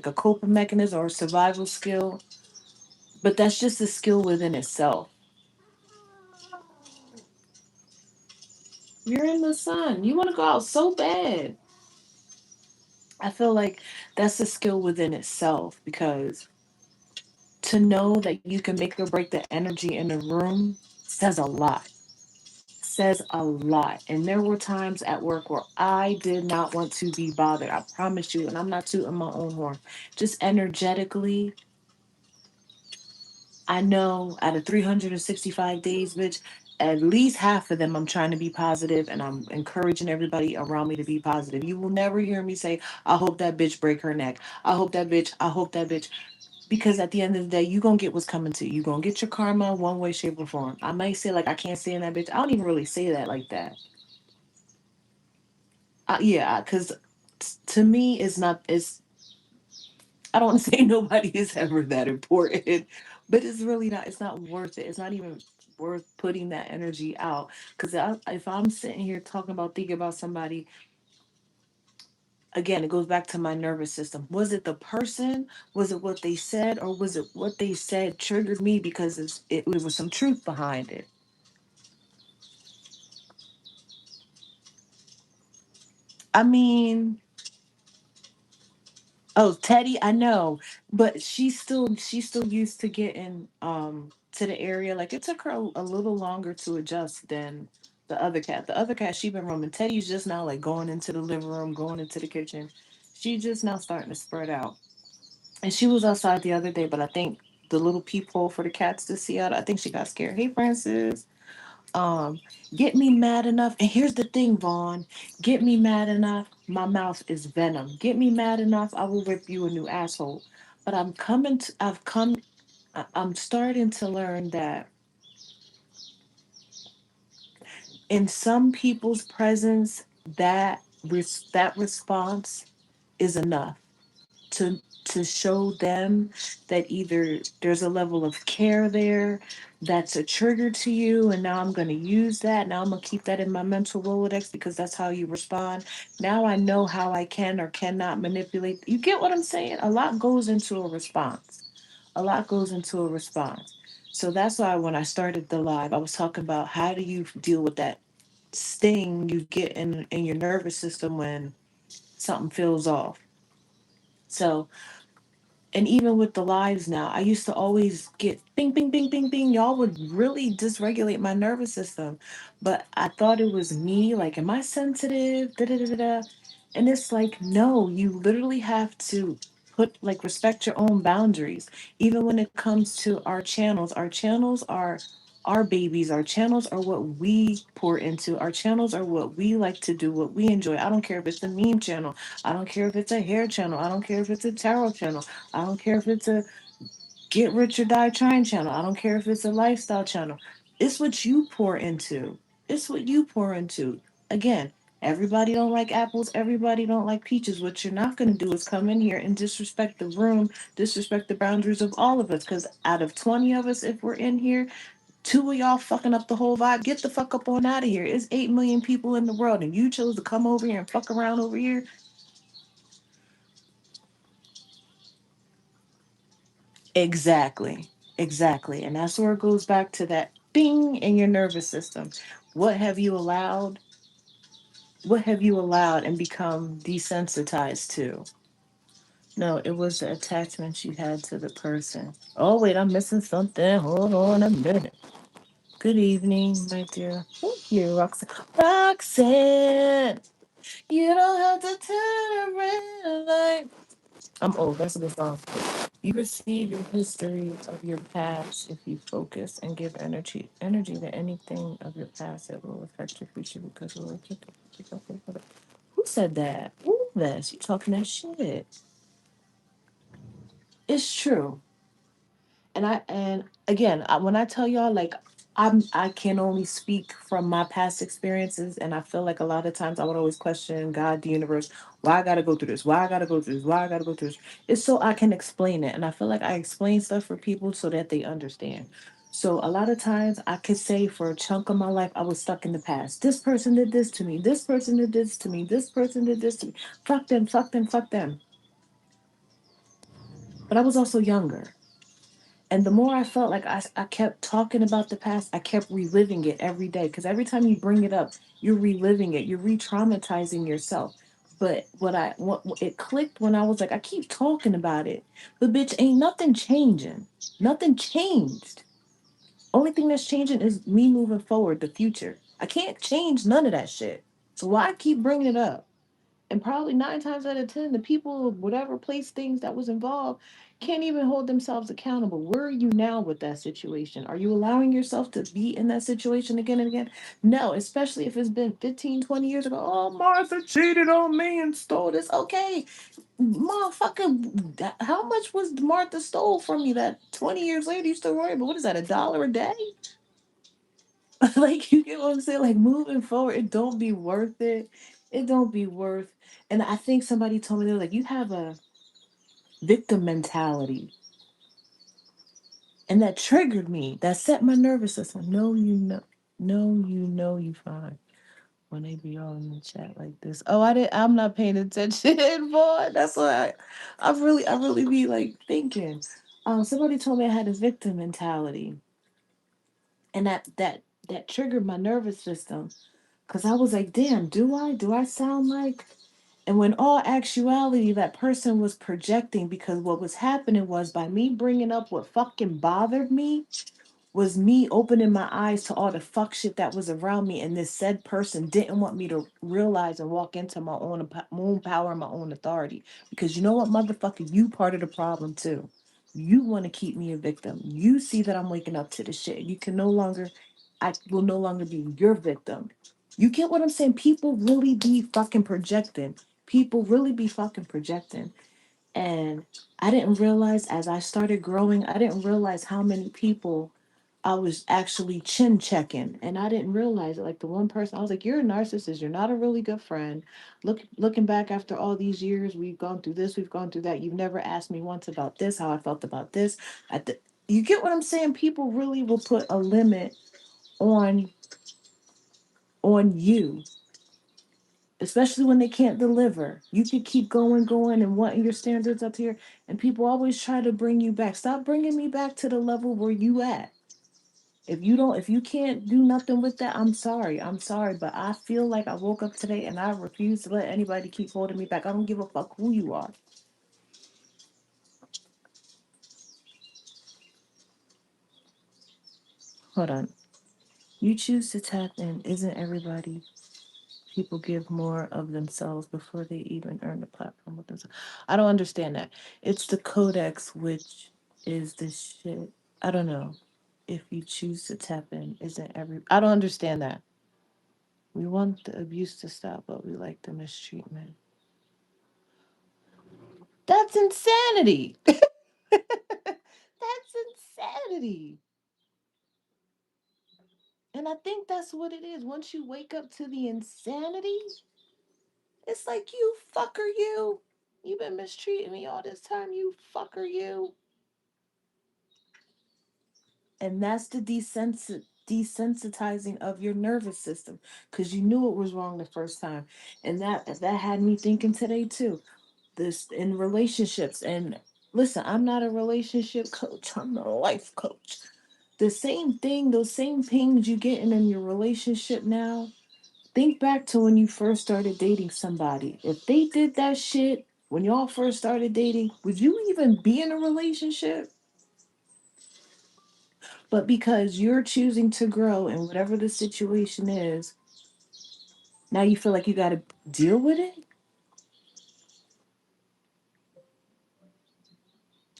a coping mechanism or a survival skill, but that's just a skill within itself. You're in the sun. You want to go out so bad. I feel like that's a skill within itself because to know that you can make or break the energy in a room says a lot. Says a lot. And there were times at work where I did not want to be bothered. I promise you. And I'm not tooting my own horn. Just energetically, I know out of 365 days, bitch, at least half of them I'm trying to be positive and I'm encouraging everybody around me to be positive. You will never hear me say, I hope that bitch break her neck. I hope that bitch. Because at the end of the day, you gonna get what's coming to you. You gonna get your karma one way, shape, or form. I might say like I can't stand that bitch. I don't even really say that like that. Yeah, because to me, it's not. It's I don't want to say nobody is ever that important, but it's really not. It's not worth it. It's not even worth putting that energy out. Because if I'm sitting here talking about thinking about somebody, again, it goes back to my nervous system. Was it the person? Was it what they said, or was it what they said triggered me because it was some truth behind it? I mean, oh, Teddy, I know, but she's still used to getting to the area. Like it took her a little longer to adjust than the other cat. The other cat she been roaming. Teddy's just now like going into the living room, going into the kitchen. She just now starting to spread out. And she was outside the other day, but I think the little peephole for the cats to see out. I think she got scared. Hey, Francis. Um, get me mad enough. And here's the thing, Vaughn. Get me mad enough. My mouth is venom. Get me mad enough. I will rip you a new asshole. But I'm starting to learn that in some people's presence, that response is enough to show them that either there's a level of care there that's a trigger to you, and now I'm going to use that. Now I'm going to keep that in my mental Rolodex because that's how you respond. Now I know how I can or cannot manipulate. You get what I'm saying? A lot goes into a response. A lot goes into a response. So that's why when I started the live, I was talking about how do you deal with that sting you get in your nervous system when something feels off. So And even with the lives now, I used to always get bing, bing, bing, bing, bing. Y'all would really dysregulate my nervous system. But I thought it was me. Like, am I sensitive? Da, da, da, da, da. And it's like, no, you literally have to put, like, respect your own boundaries. Even when it comes to our channels are our babies. Our channels are what we pour into. Our channels are what we like to do, what we enjoy. I don't care if it's a meme channel. I don't care if it's a hair channel. I don't care if it's a tarot channel. I don't care if it's a get rich or die trying channel. I don't care if it's a lifestyle channel. It's what you pour into. It's what you pour into. Again, everybody don't like apples. Everybody don't like peaches. What you're not going to do is come in here and disrespect the room, disrespect the boundaries of all of us. Because out of 20 of us, if we're in here, two of y'all fucking up the whole vibe. Get the fuck up on out of here. It's 8 million people in the world, and you chose to come over here and fuck around over here. Exactly. Exactly. And that's where it goes back to that ding in your nervous system. What have you allowed? What have you allowed and become desensitized to? No, it was the attachments you had to the person. Oh, wait, I'm missing something. Hold on a minute. Good evening, my dear. Thank you, Roxanne. Roxanne, you don't have to turn around like. I'm old. That's a good song. You receive your history of your past if you focus and give energy to anything of your past that will affect your future because it will pick up. Who said that? Who this? You talking that shit. It's true. And again, when I tell y'all, like, I can only speak from my past experiences, and I feel like a lot of times I would always question God, the universe, why I gotta go through this, why I gotta go through this, why I gotta go through this. It's so I can explain it, and I feel like I explain stuff for people so that they understand. So a lot of times I could say for a chunk of my life I was stuck in the past. This person did this to me. This person did this to me. This person did this to me. Fuck them. Fuck them. Fuck them. But I was also younger. And the more I felt like I kept talking about the past, I kept reliving it every day. Because every time you bring it up, you're reliving it, you're re traumatizing yourself. But what it clicked when I was like, I keep talking about it, but bitch, ain't nothing changing. Nothing changed. Only thing that's changing is me moving forward, the future. I can't change none of that shit. So why keep bringing it up? And probably 9 times out of 10, the people, whatever place things that was involved, can't even hold themselves accountable. Where are you now with that situation? Are you allowing yourself to be in that situation again and again? No, especially if it's been 15, 20 years ago. Oh, Martha cheated on me and stole this. Okay, motherfucker, how much was Martha stole from you that 20 years later you still worry about? What is that, $1 a day? Like, you get what I'm saying? Like, moving forward, it don't be worth it. It don't be worth. And I think somebody told me, they were like, you have a victim mentality. And that triggered me. That set my nervous system. No, you know. No, you know you fine. When they be all in the chat like this. Oh, I'm not paying attention, boy. That's why I really be like thinking. Somebody told me I had a victim mentality. And that triggered my nervous system. Cause I was like, damn, do I? Do I sound like? And when all actuality, that person was projecting because what was happening was by me bringing up what fucking bothered me was me opening my eyes to all the fuck shit that was around me. And this said person didn't want me to realize and walk into my own power and my own authority. Because you know what, motherfucker, you part of the problem too. You want to keep me a victim. You see that I'm waking up to the shit. I will no longer be your victim. You get what I'm saying? People really be fucking projecting. People really be fucking projecting. And I didn't realize as I started growing, I didn't realize how many people I was actually chin checking. And I didn't realize it. Like the one person, I was like, you're a narcissist. You're not a really good friend. Looking back after all these years, we've gone through this, we've gone through that. You've never asked me once about this, how I felt about this. You get what I'm saying? People really will put a limit on you, especially when they can't deliver. You could keep going and wanting your standards up here, and people always try to bring you back. Stop bringing me back to the level where you at. If you can't do nothing with that, I'm sorry, but I feel like I woke up today and I refuse to let anybody keep holding me back. I don't give a fuck who you are. Hold on. You choose to tap in. Isn't everybody? People give more of themselves before they even earn the platform with themselves. I don't understand that. It's the codex, which is the shit. I don't know. If you choose to tap in, isn't every. I don't understand that. We want the abuse to stop, but we like the mistreatment. That's insanity. That's insanity. And I think that's what it is. Once you wake up to the insanity, it's like, you fucker, you. You've been mistreating me all this time, you fucker, you. And that's the desensitizing of your nervous system because you knew it was wrong the first time. And that had me thinking today too. This in relationships. And listen, I'm not a relationship coach, I'm a life coach. The same thing, those same things you getting in your relationship now, think back to when you first started dating somebody. If they did that shit when y'all first started dating, would you even be in a relationship? But because you're choosing to grow and whatever the situation is, now you feel like you got to deal with it.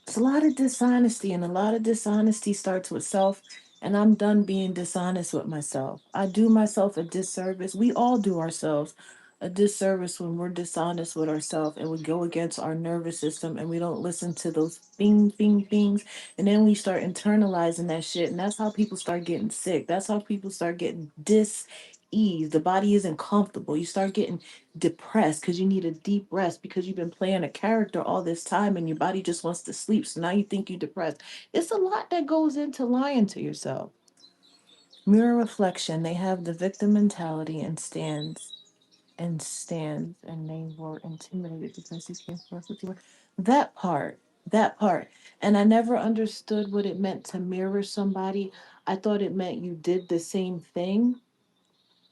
It's a lot of dishonesty, and a lot of dishonesty starts with self. And I'm done being dishonest with myself. I do myself a disservice. We all do ourselves a disservice when we're dishonest with ourselves and we go against our nervous system and we don't listen to those bing, bing, bings. And then we start internalizing that shit. And that's how people start getting sick. That's how people start getting dis-ease. The body isn't comfortable. You start getting depressed because you need a deep rest because you've been playing a character all this time and your body just wants to sleep. So now you think you're depressed. It's a lot that goes into lying to yourself. Mirror reflection, they have the victim mentality and they were intimidated because he came forth with you. That part, that part. And I never understood what it meant to mirror somebody. I thought it meant you did the same thing,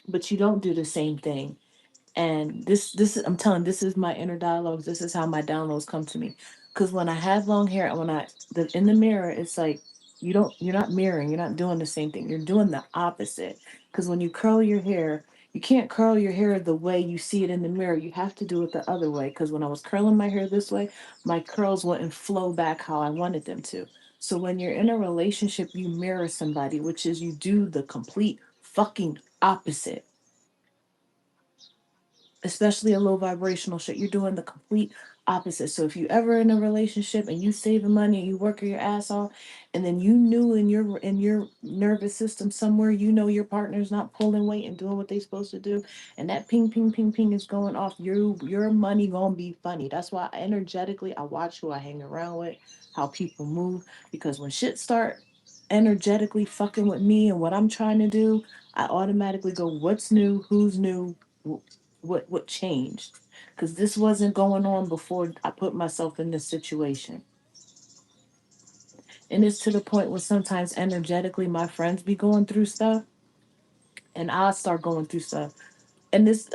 but you don't do the same thing. And this I'm telling, this is my inner dialogues. This is how my downloads come to me. Because when I have long hair and when in the mirror, it's like you're not mirroring, you're not doing the same thing, you're doing the opposite. Because when you curl your hair, you can't curl your hair the way you see it in the mirror, you have to do it the other way. Because when I was curling my hair this way, my curls wouldn't flow back how I wanted them to. So when you're in a relationship, you mirror somebody, which is you do the complete fucking opposite, especially a low vibrational shit. You're doing the complete opposite. So if you ever in a relationship and you saving money and you working your ass off, and then you knew in your nervous system somewhere, you know your partner's not pulling weight and doing what they supposed to do, and that ping ping ping ping is going off, your money gonna be funny. That's why energetically I watch who I hang around with, how people move, because when shit start energetically fucking with me and what I'm trying to do, I automatically go, what's new, who's new, what changed, because this wasn't going on before I put myself in this situation. And it's to the point where sometimes energetically my friends be going through stuff and I start going through stuff. And this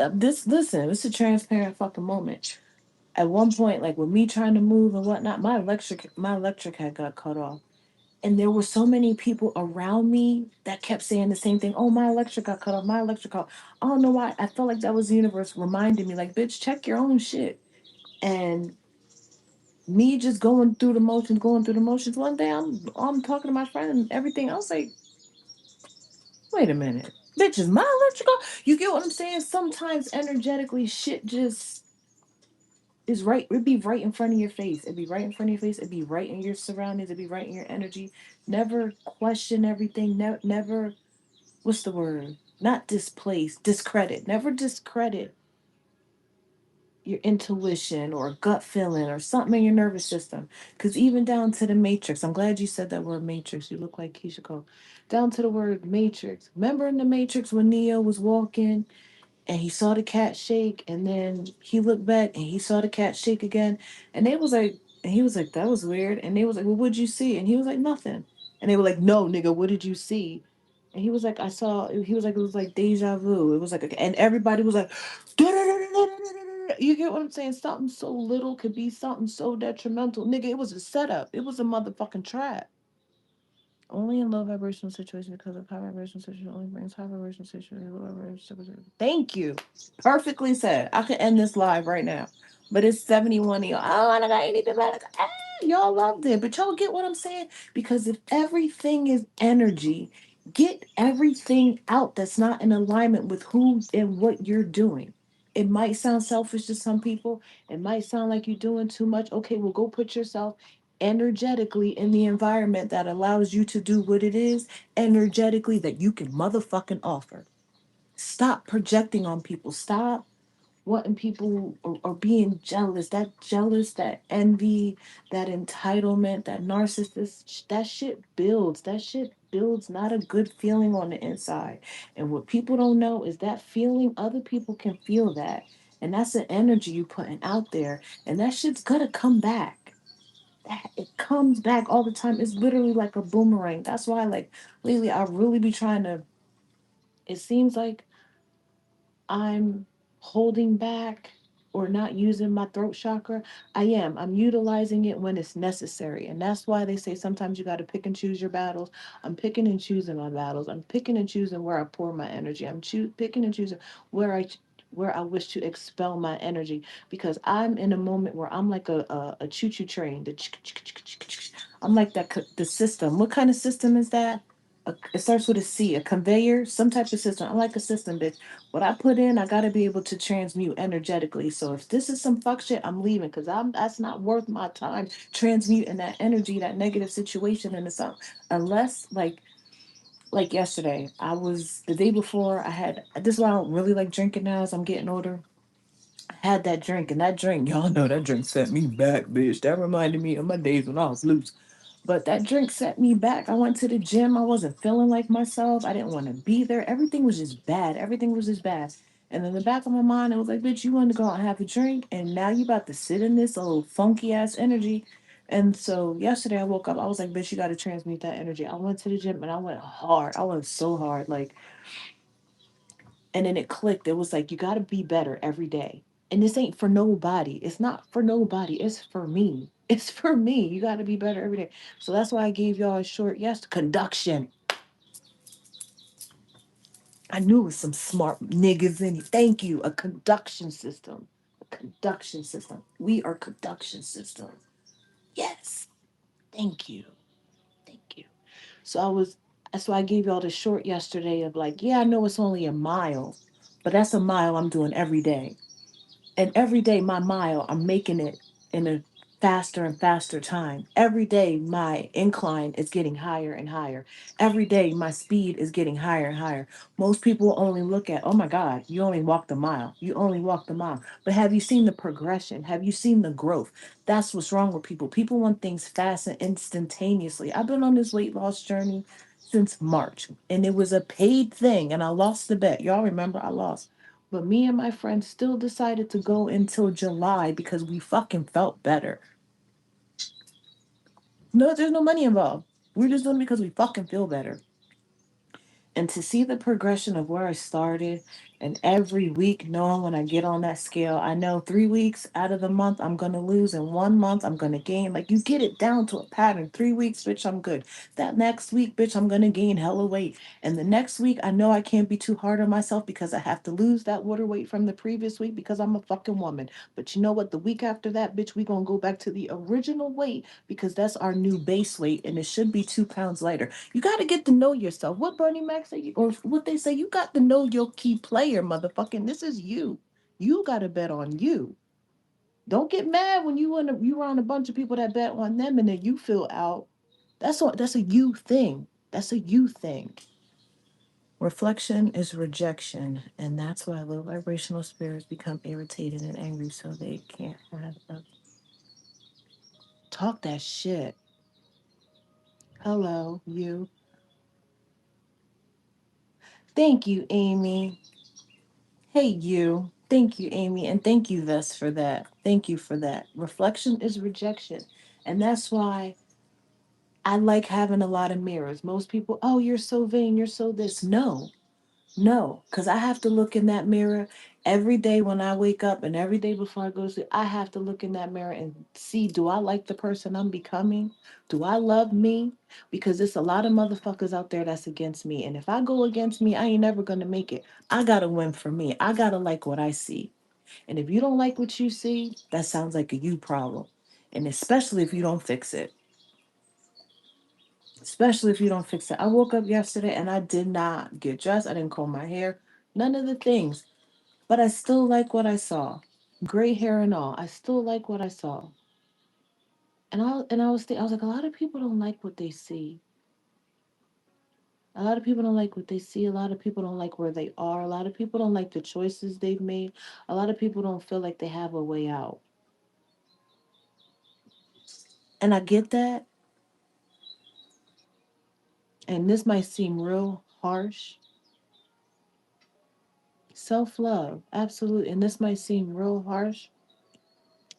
listen, it's a transparent fucking moment. At one point, like with me trying to move and whatnot, my electric had got cut off. And there were so many people around me that kept saying the same thing. Oh, my electric got cut off. My electric cut off. I don't know why. I felt like that was the universe reminding me, like, bitch, check your own shit. And me just going through the motions, going through the motions. One day I'm talking to my friend and everything. I was like, wait a minute. Bitch, is my electrical? You get what I'm saying? Sometimes energetically shit just is right. It'd be right in front of your face. It'd be right in front of your face. It'd be right in your surroundings. It'd be right in your energy. Never question everything. Never, what's the word? Not displace, discredit. Never discredit your intuition or gut feeling or something in your nervous system. Because even down to the matrix, I'm glad you said that word matrix. You look like Keisha Cole. Down to the word matrix. Remember in the matrix when Neo was walking and he saw the cat shake, and then he looked back and he saw the cat shake again, and they was like, and he was like, that was weird, and they was like, well, what'd you see? And he was like, nothing. And they were like, no, nigga, what did you see? And he was like, I saw. He was like, it was like deja vu. It was like, and everybody was like, you get what I'm saying? Something so little could be something so detrimental, nigga. It was a setup. It was a motherfucking trap. Only in low vibrational situations because of high vibrational situation only brings high vibrational situation. Low vibrational situation. Thank you. Perfectly said. I could end this live right now. But it's 71 of y'all. Oh, I don't got anything better. Y'all loved it. But y'all get what I'm saying? Because if everything is energy, get everything out that's not in alignment with who and what you're doing. It might sound selfish to some people. It might sound like you're doing too much. Okay, well, go put yourself energetically in the environment that allows you to do what it is energetically that you can motherfucking offer. Stop projecting on people. Stop wanting people or being jealous. That jealous, that envy, that entitlement, that narcissist, that shit builds. That shit builds not a good feeling on the inside. And what people don't know is that feeling, other people can feel that. And that's an energy you putting out there. And that shit's gonna come back. It comes back all the time. It's literally like a boomerang. That's why, like, lately, I really be trying to. It seems like I'm holding back or not using my throat chakra. I am. I'm utilizing it when it's necessary. And that's why they say sometimes you got to pick and choose your battles. I'm picking and choosing my battles. I'm picking and choosing where I pour my energy. Picking and choosing where I wish to expel my energy because I'm in a moment where I'm like a choo-choo train. I'm like the system. What kind of system is that? It starts with a C, a conveyor, some type of system. I'm like a system, bitch. What I put in, I gotta be able to transmute energetically. So if this is some fuck shit, I'm leaving because I'm that's not worth my time transmuting that energy, that negative situation into something. Unless like yesterday, I was the day before I had this is why I don't really like drinking now as I'm getting older. I had that drink and that drink, y'all know that drink set me back, bitch. That reminded me of my days when I was loose. But that drink set me back. I went to the gym. I wasn't feeling like myself. I didn't want to be there. Everything was just bad. Everything was just bad. And in the back of my mind, it was like, bitch, you wanted to go out and have a drink. And now you about to sit in this old funky ass energy. And so yesterday I woke up. I was like, bitch, you got to transmute that energy. I went to the gym and I went hard. I went so hard. Like, and then it clicked. It was like, you got to be better every day. And this ain't for nobody. It's not for nobody. It's for me. It's for me. You got to be better every day. So that's why I gave y'all a short yes. Conduction. I knew it was some smart niggas in it. Thank you. A conduction system. A conduction system. We are conduction system. Yes. Thank you. Thank you. So that's why I gave y'all the short yesterday of like, yeah, I know it's only a mile, but that's a mile I'm doing every day. And every day, my mile, I'm making it in a faster and faster time. Every day, my incline is getting higher and higher. Every day, my speed is getting higher and higher. Most people only look at, oh my God, you only walked a mile. You only walked a mile. But have you seen the progression? Have you seen the growth? That's what's wrong with people. People want things fast and instantaneously. I've been on this weight loss journey since March, and it was a paid thing, and I lost the bet. Y'all remember I lost. But me and my friend still decided to go until July because we fucking felt better. No, there's no money involved. We're just doing it because we fucking feel better. And to see the progression of where I started and every week knowing when I get on that scale, I know 3 weeks out of the month I'm gonna lose, and 1 month I'm gonna gain. Like you get it down to a pattern. 3 weeks, bitch, I'm good. That next week, bitch, I'm gonna gain hella weight. And the next week I know I can't be too hard on myself because I have to lose that water weight from the previous week because I'm a fucking woman. But you know what? The week after that, bitch, we gonna go back to the original weight because that's our new base weight and it should be 2 pounds lighter. You got to get to know yourself. What Bernie Mac say, or what they say, you got to know your key player, motherfucking. This is you. You got to bet on you. Don't get mad when you around a bunch of people that bet on them and then you feel out. That's a you thing. That's a you thing. Reflection is rejection, and that's why low vibrational spirits become irritated and angry, so they can't have a talk that shit. Hello, you. Thank you, Amy. Hey, you. Thank you, Amy. And thank you, Vess, for that. Thank you for that. Reflection is rejection. And that's why I like having a lot of mirrors. Most people, oh, you're so vain. You're so this. No, no. Because I have to look in that mirror Every day when I wake up and every day before I go to sleep, I have to look in that mirror and see, do I like the person I'm becoming? Do I love me? Because there's a lot of motherfuckers out there that's against me. And if I go against me, I ain't never going to make it. I got to win for me. I got to like what I see. And if you don't like what you see, that sounds like a you problem. And especially if you don't fix it. Especially if you don't fix it. I woke up yesterday and I did not get dressed. I didn't comb my hair. None of the things. But I still like what I saw. Gray hair and all. I still like what I saw. I was like, a lot of people don't like what they see. A lot of people don't like what they see. A lot of people don't like where they are. A lot of people don't like the choices they've made. A lot of people don't feel like they have a way out. And I get that. And this might seem real harsh. Self love, absolutely. And this might seem real harsh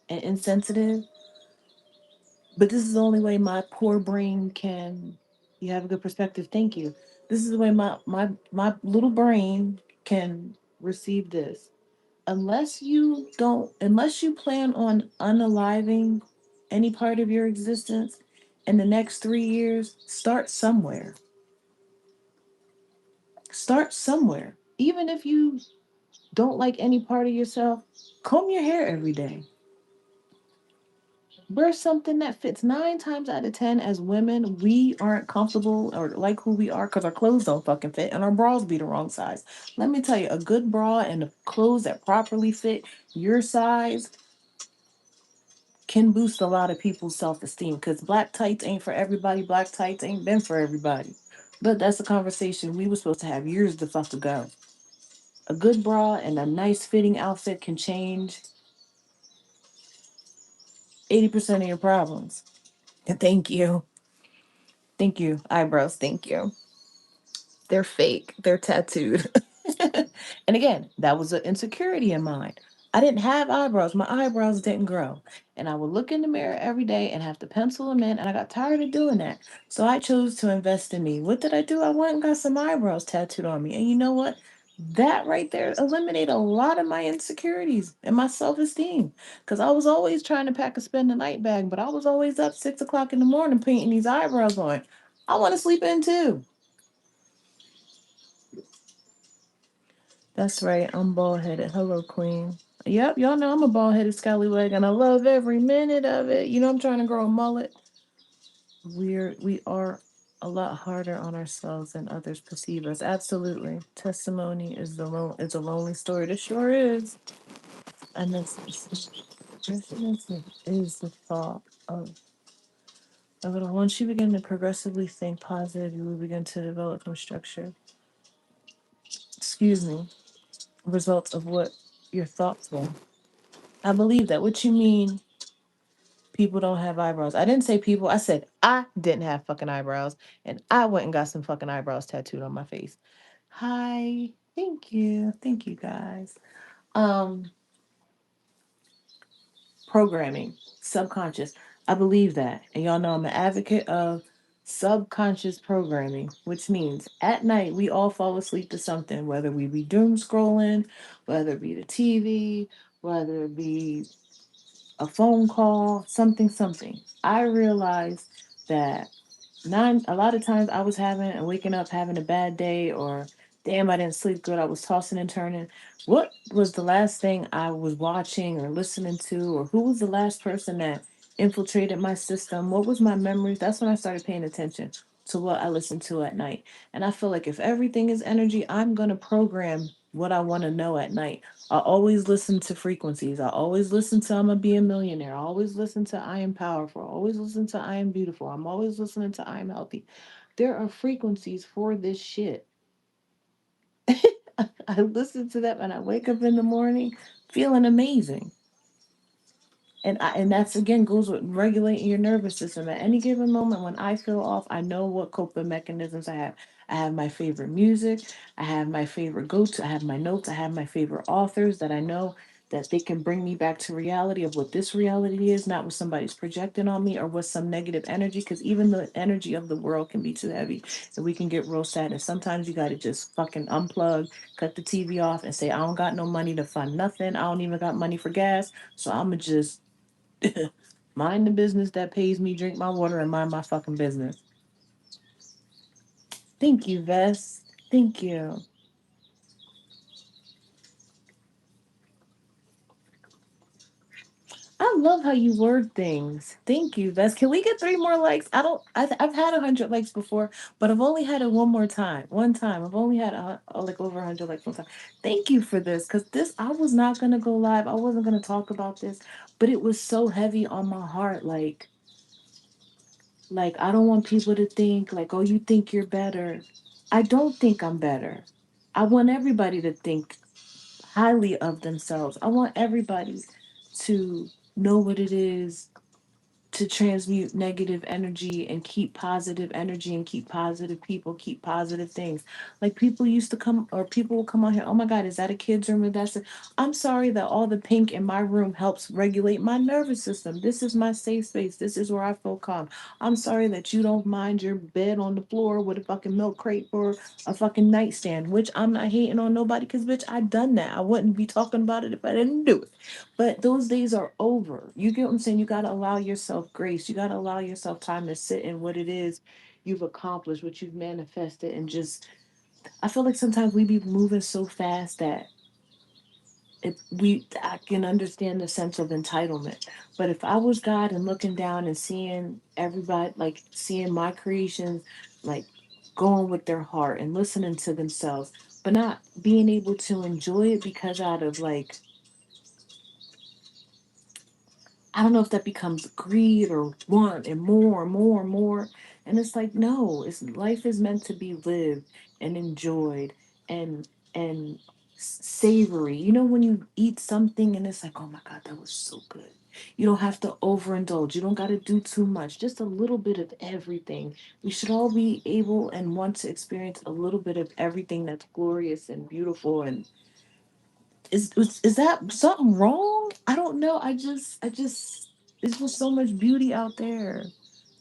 and insensitive, but this is the only way my poor brain can. You have a good perspective. Thank you. This is the way my little brain can receive this. Unless you plan on unaliving any part of your existence in the next 3 years, start somewhere. Start somewhere. Even if you don't like any part of yourself, comb your hair every day. Wear something that fits. 9 times out of 10, as women, we aren't comfortable or like who we are because our clothes don't fucking fit and our bras be the wrong size. Let me tell you, a good bra and the clothes that properly fit your size can boost a lot of people's self esteem because black tights ain't for everybody. Black tights ain't been for everybody. But that's a conversation we were supposed to have years the fuck ago. A good bra and a nice fitting outfit can change 80% of your problems. And thank you. Thank you. Eyebrows, thank you. They're fake. They're tattooed. And again, that was an insecurity in mine. I didn't have eyebrows. My eyebrows didn't grow. And I would look in the mirror every day and have to pencil them in. And I got tired of doing that. So I chose to invest in me. What did I do? I went and got some eyebrows tattooed on me. And you know what? That right there eliminated a lot of my insecurities and my self esteem. Because I was always trying to pack a spend the night bag, but I was always up 6 o'clock in the morning painting these eyebrows on. I want to sleep in too. That's right. I'm bald headed. Hello, Queen. Yep, y'all know I'm a bald headed scallywag and I love every minute of it. You know, I'm trying to grow a mullet. We are a lot harder on ourselves than others perceive us. Absolutely. Testimony is a lonely story. It sure is. And this is the thought of it all. Once you begin to progressively think positive, you will begin to develop some structure. Excuse me. Results of what your thoughts were. I believe that. What you mean people don't have eyebrows? I didn't say people. I said I didn't have fucking eyebrows, and I went and got some fucking eyebrows tattooed on my face. Hi, thank you guys. Um, Programming, subconscious. I believe that, and y'all know I'm an advocate of subconscious programming, which means at night we all fall asleep to something, whether we be doom scrolling, whether it be the TV, whether it be a phone call, something. I realized that a lot of times I was having and waking up having a bad day or damn I didn't sleep good. I was tossing and turning. What was the last thing I was watching or listening to, or who was the last person that infiltrated my system? What was my memories? That's when I started paying attention to what I listened to at night. And I feel like if everything is energy, I'm gonna program what I want to know at night. I always listen to frequencies. I always listen to I'm gonna be a millionaire. I always listen to I am powerful. I always listen to I am beautiful. I'm always listening to I am healthy. There are frequencies for this shit. I listen to them and I wake up in the morning feeling amazing. And that's again goes with regulating your nervous system. At any given moment when I feel off, I know what coping mechanisms I have. I have my favorite music, I have my favorite go to, I have my notes, I have my favorite authors that I know that they can bring me back to reality of what this reality is, not what somebody's projecting on me or what some negative energy, because even the energy of the world can be too heavy and we can get real sad. And sometimes you got to just fucking unplug, cut the TV off, and say, I don't got no money to fund nothing. I don't even got money for gas. So I'm going to just mind the business that pays me, drink my water, and mind my fucking business. Thank you, Vess. Thank you. I love how you word things. Thank you, Vess. Can we get 3 more likes? I don't. I've had 100 likes before, but I've only had it one more time. One time, I've only had like over 100 likes one time. Thank you for this, because this I was not gonna go live. I wasn't gonna talk about this, but it was so heavy on my heart. Like I don't want people to think like, oh, you think you're better. I don't think I'm better. I want everybody to think highly of themselves. I want everybody to know what it is to transmute negative energy and keep positive energy and keep positive people, keep positive things. Like people used to come or people will come on here, oh my God, is that a kid's room? Or that's it. I'm sorry that all the pink in my room helps regulate my nervous system. This is my safe space. This is where I feel calm. I'm sorry that you don't mind your bed on the floor with a fucking milk crate or a fucking nightstand, which I'm not hating on nobody because bitch, I done that. I wouldn't be talking about it if I didn't do it. But those days are over. You get what I'm saying? You got to allow yourself grace. You got to allow yourself time to sit in what it is you've accomplished, what you've manifested, and just. I feel like sometimes we be moving so fast that I can understand the sense of entitlement. But if I was God and looking down and seeing everybody, like seeing my creations, like going with their heart and listening to themselves, but not being able to enjoy it because out of like I don't know if that becomes greed or want and more and more and more. And it's like, no, it's life is meant to be lived and enjoyed and and savory. You know, when you eat something and it's like, oh my God, that was so good. You don't have to overindulge. You don't got to do too much. Just a little bit of everything. We should all be able and want to experience a little bit of everything that's glorious and beautiful and is that something wrong? I don't know. I just there's just so much beauty out there.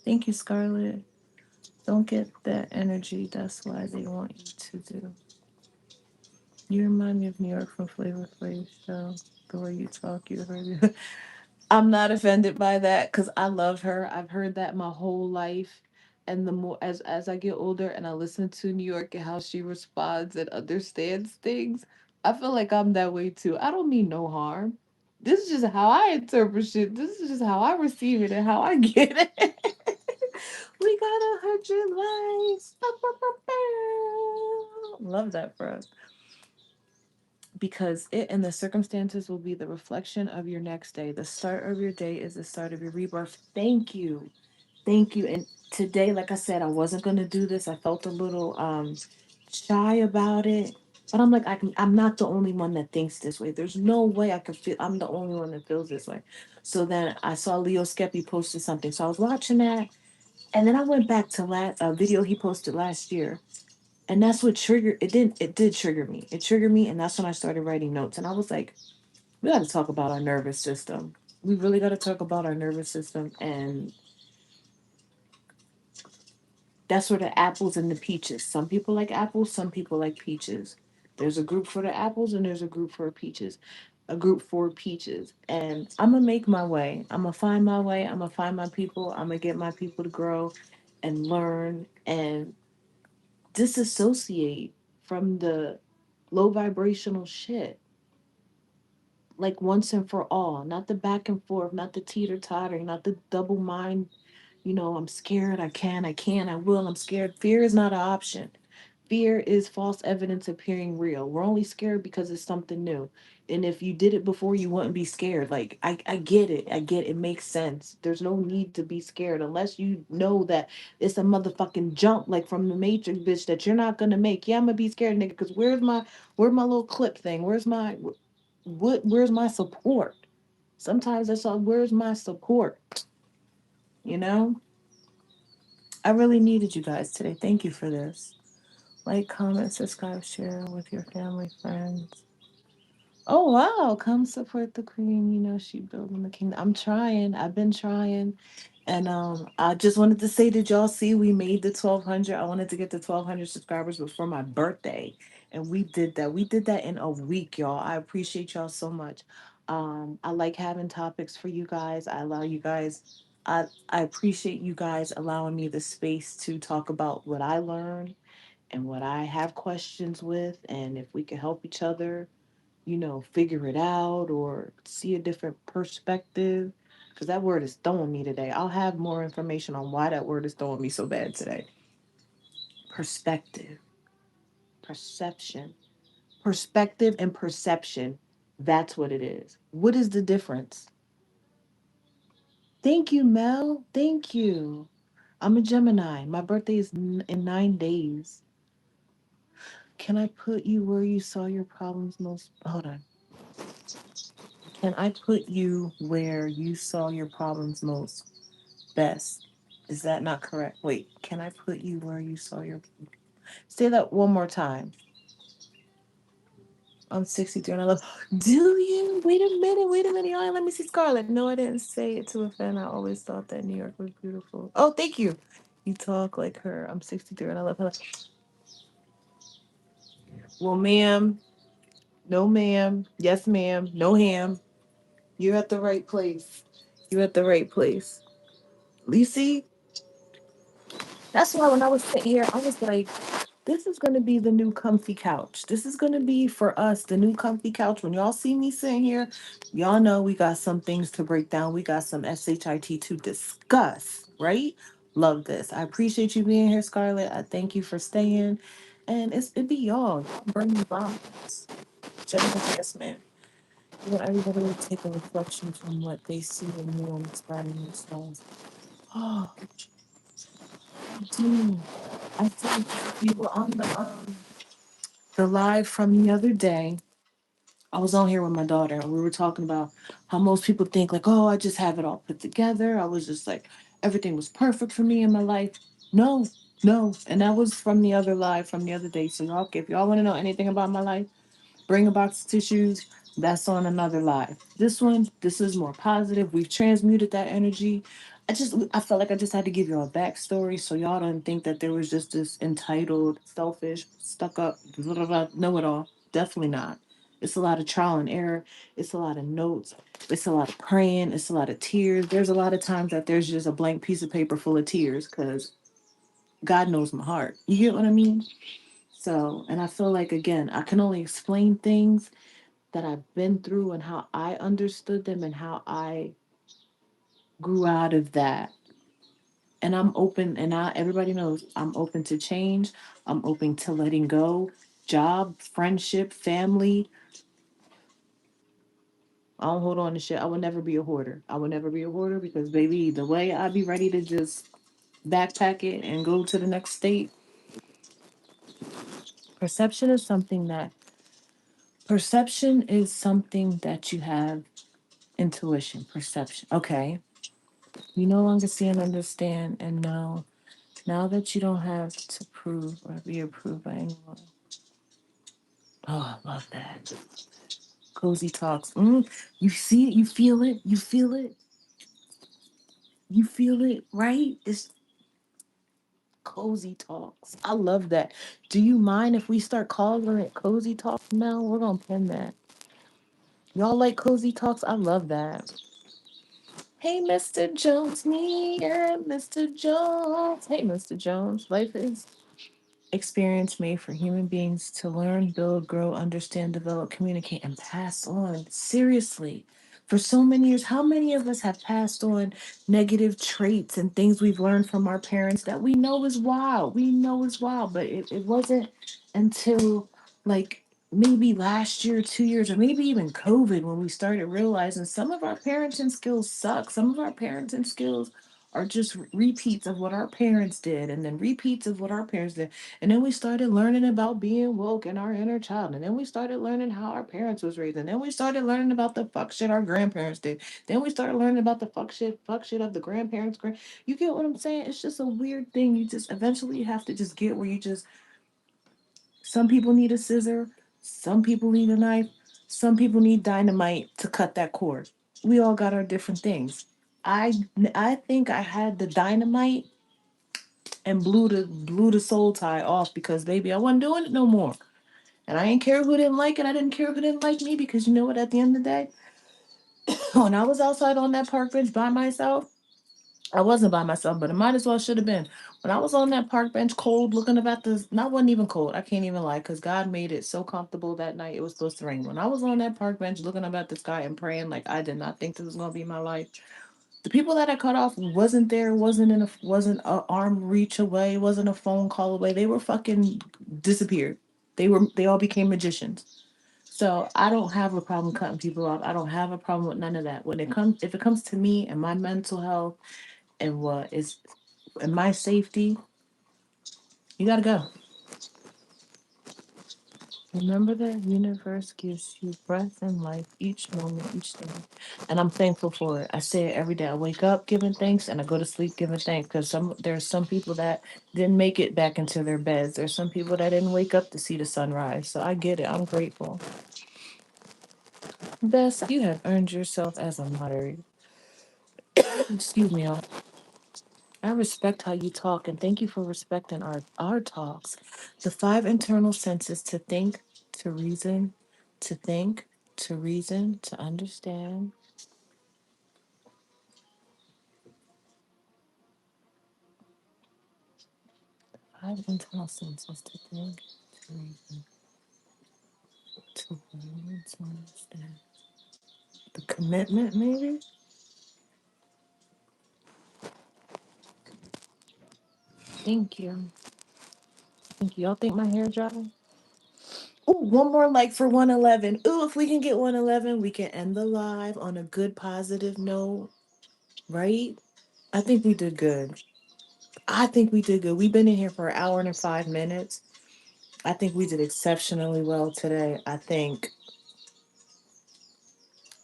Thank you, Scarlett. Don't get that energy. That's why they want you to do. You remind me of New York from Flavor Flav show. The way you talk, you heard me. I'm not offended by that because I love her. I've heard that my whole life. And the more as I get older and I listen to New York and how she responds and understands things, I feel like I'm that way too. I don't mean no harm. This is just how I interpret shit. This is just how I receive it and how I get it. We got 100 likes. Love that for us because it and the circumstances will be the reflection of your next day. The start of your day is the start of your rebirth. Thank you. Thank you. And today, like I said, I wasn't gonna do this. I felt a little shy about it. But I'm like, I'm not the only one that thinks this way. There's no way I could feel I'm the only one that feels this way. So then I saw Leo Skeppy posted something. So I was watching that. And then I went back to a video he posted last year and that's what triggered it did trigger me. It triggered me and that's when I started writing notes and I was like, we got to talk about our nervous system. We really got to talk about our nervous system and that's where the apples and the peaches. Some people like apples, some people like peaches. There's a group for the apples and there's a group for peaches. A group for peaches. And I'm gonna make my way. I'm gonna find my way. I'm gonna find my people. I'm gonna get my people to grow and learn and disassociate from the low vibrational shit, like once and for all, not the back and forth, not the teeter tottering, not the double mind. I'm scared, I will, I'm scared. Fear is not an option. Fear is false evidence appearing real. We're only scared because it's something new. And if you did it before, you wouldn't be scared. Like, I get it. I get it. It makes sense. There's no need to be scared unless you know that it's a motherfucking jump like from the Matrix, bitch, that you're not gonna make. Yeah, I'm gonna be scared, nigga, because where's my little clip thing? Where's my support? Sometimes that's all. Where's my support? You know, I really needed you guys today. Thank you for this. Like, comment, subscribe, share with your family, friends. Oh wow, come support the queen. You know she building the kingdom. I'm trying. I've been trying. And I just wanted to say, did y'all see we made the 1200? I wanted to get the 1200 subscribers before my birthday. And we did that. We did that in a week, y'all. I appreciate y'all so much. I like having topics for you guys. I allow you guys I appreciate you guys allowing me the space to talk about what I learned and what I have questions with, and if we can help each other, figure it out or see a different perspective. Because that word is throwing me today. I'll have more information on why that word is throwing me so bad today. Perspective, perception, perspective, and perception. That's what it is. What is the difference? Thank you, Mel. Thank you. I'm a Gemini. My birthday is in 9 days. Can I put you where you saw your problems most? Hold on. Can I put you where you saw your problems most best? Is that not correct? Wait, can I put you where you saw your. Say that one more time. I'm 63 and I love. Do you? Wait a minute. Wait a minute. Y'all, let me see Scarlett. No, I didn't say it to a fan. I always thought that New York was beautiful. Oh, thank you. You talk like her. I'm 63 and I love her. Well, ma'am. No, ma'am. Yes, ma'am. No, ham. You're at the right place. You're at the right place. Lucy, that's why when I was sitting here, I was like, this is going to be the new comfy couch. This is going to be for us the new comfy couch. When y'all see me sitting here, y'all know we got some things to break down. We got some SHIT to discuss, right? Love this. I appreciate you being here, Scarlett. I thank you for staying. And it be y'all. Y'all bring me vibes. Yes, man. You want everybody to take a reflection from what they see and know and inspiring themselves. Oh, dude. I think we were on the live from the other day. I was on here with my daughter and we were talking about how most people think like, oh, I just have it all put together. I was just like, everything was perfect for me in my life. No, no. And that was from the other live from the other day. So y'all, if y'all want to know anything about my life, bring a box of tissues. That's on another live. This is more positive. We've transmuted that energy. I felt like I just had to give you a backstory so y'all don't think that there was just this entitled, selfish, stuck up, blah, blah, blah, know it all. Definitely not. It's a lot of trial and error. It's a lot of notes. It's a lot of praying. It's a lot of tears. There's a lot of times that there's just a blank piece of paper full of tears because God knows my heart. You get what I mean? So, and I feel like, again, I can only explain things that I've been through and how I understood them and how I grew out of that. And I'm open, and everybody knows I'm open to change. I'm open to letting go. Job, friendship, family. I don't hold on to shit. I will never be a hoarder. I will never be a hoarder because, baby, the way I be ready to just backpack it and go to the next state. Perception is something that perception is something that you have intuition, perception. Okay. You no longer see and understand and know. Now that you don't have to prove or be approved by anyone. Oh, I love that. Cozy talks. You see it, you feel it, you feel it, you feel it, right? It's cozy talks. I love that. Do you mind if we start calling it cozy talks now? We're gonna pin that. Y'all like cozy talks? I love that. Hey, Mr. Jones, me and Mr. Jones. Hey, Mr. Jones. Life is experience made for human beings to learn, build, grow, understand, develop, communicate, and pass on. Seriously. For so many years, how many of us have passed on negative traits and things we've learned from our parents that we know is wild? We know is wild, but it wasn't until like maybe last year, 2 years, or maybe even COVID when we started realizing some of our parenting skills suck. Some of our parenting skills are just repeats of what our parents did, and then repeats of what our parents did. And then we started learning about being woke and our inner child. And then we started learning how our parents was raised. And then we started learning about the fuck shit our grandparents did. Then we started learning about the fuck shit of the grandparents. You get what I'm saying? It's just a weird thing. You just eventually have to just get where you just, some people need a scissor, some people need a knife. Some people need dynamite to cut that cord. We all got our different things. I I think I had the dynamite and blew the soul tie off because baby, I wasn't doing it no more. And I didn't care who didn't like it. I didn't care who didn't like me because you know what? At the end of the day, when I was outside on that park bench by myself, I wasn't by myself, but it might as well should have been. When I was on that park bench, cold, looking up at the, not wasn't even cold. I can't even lie, because God made it so comfortable that night. It was supposed to rain. When I was on that park bench, looking up at the sky and praying, like I did not think this was gonna be my life. The people that I cut off wasn't there, wasn't a arm reach away, wasn't a phone call away. They were fucking disappeared. They all became magicians. So I don't have a problem cutting people off. I don't have a problem with none of that. When it comes, if it comes to me and my mental health and what is and my safety, you gotta go. Remember that universe gives you breath and life each moment, each day. And I'm thankful for it. I say it every day. I wake up giving thanks and I go to sleep giving thanks because there's some people that didn't make it back into their beds. There's some people that didn't wake up to see the sunrise. So I get it. I'm grateful. Bess, you have earned yourself as a moderator. Excuse me, y'all. I respect how you talk and thank you for respecting our talks. The five internal senses: to think, to reason, to think, to reason, to understand. Five internal senses: to think, to reason, to learn, to understand. The commitment, maybe? Thank you. Thank you. Y'all think my hair dry? Oh, one more like for 111. Ooh, if we can get 111, we can end the live on a good positive note, right? I think we did good. I think we did good. We've been in here for an hour and 5 minutes. I think we did exceptionally well today. I think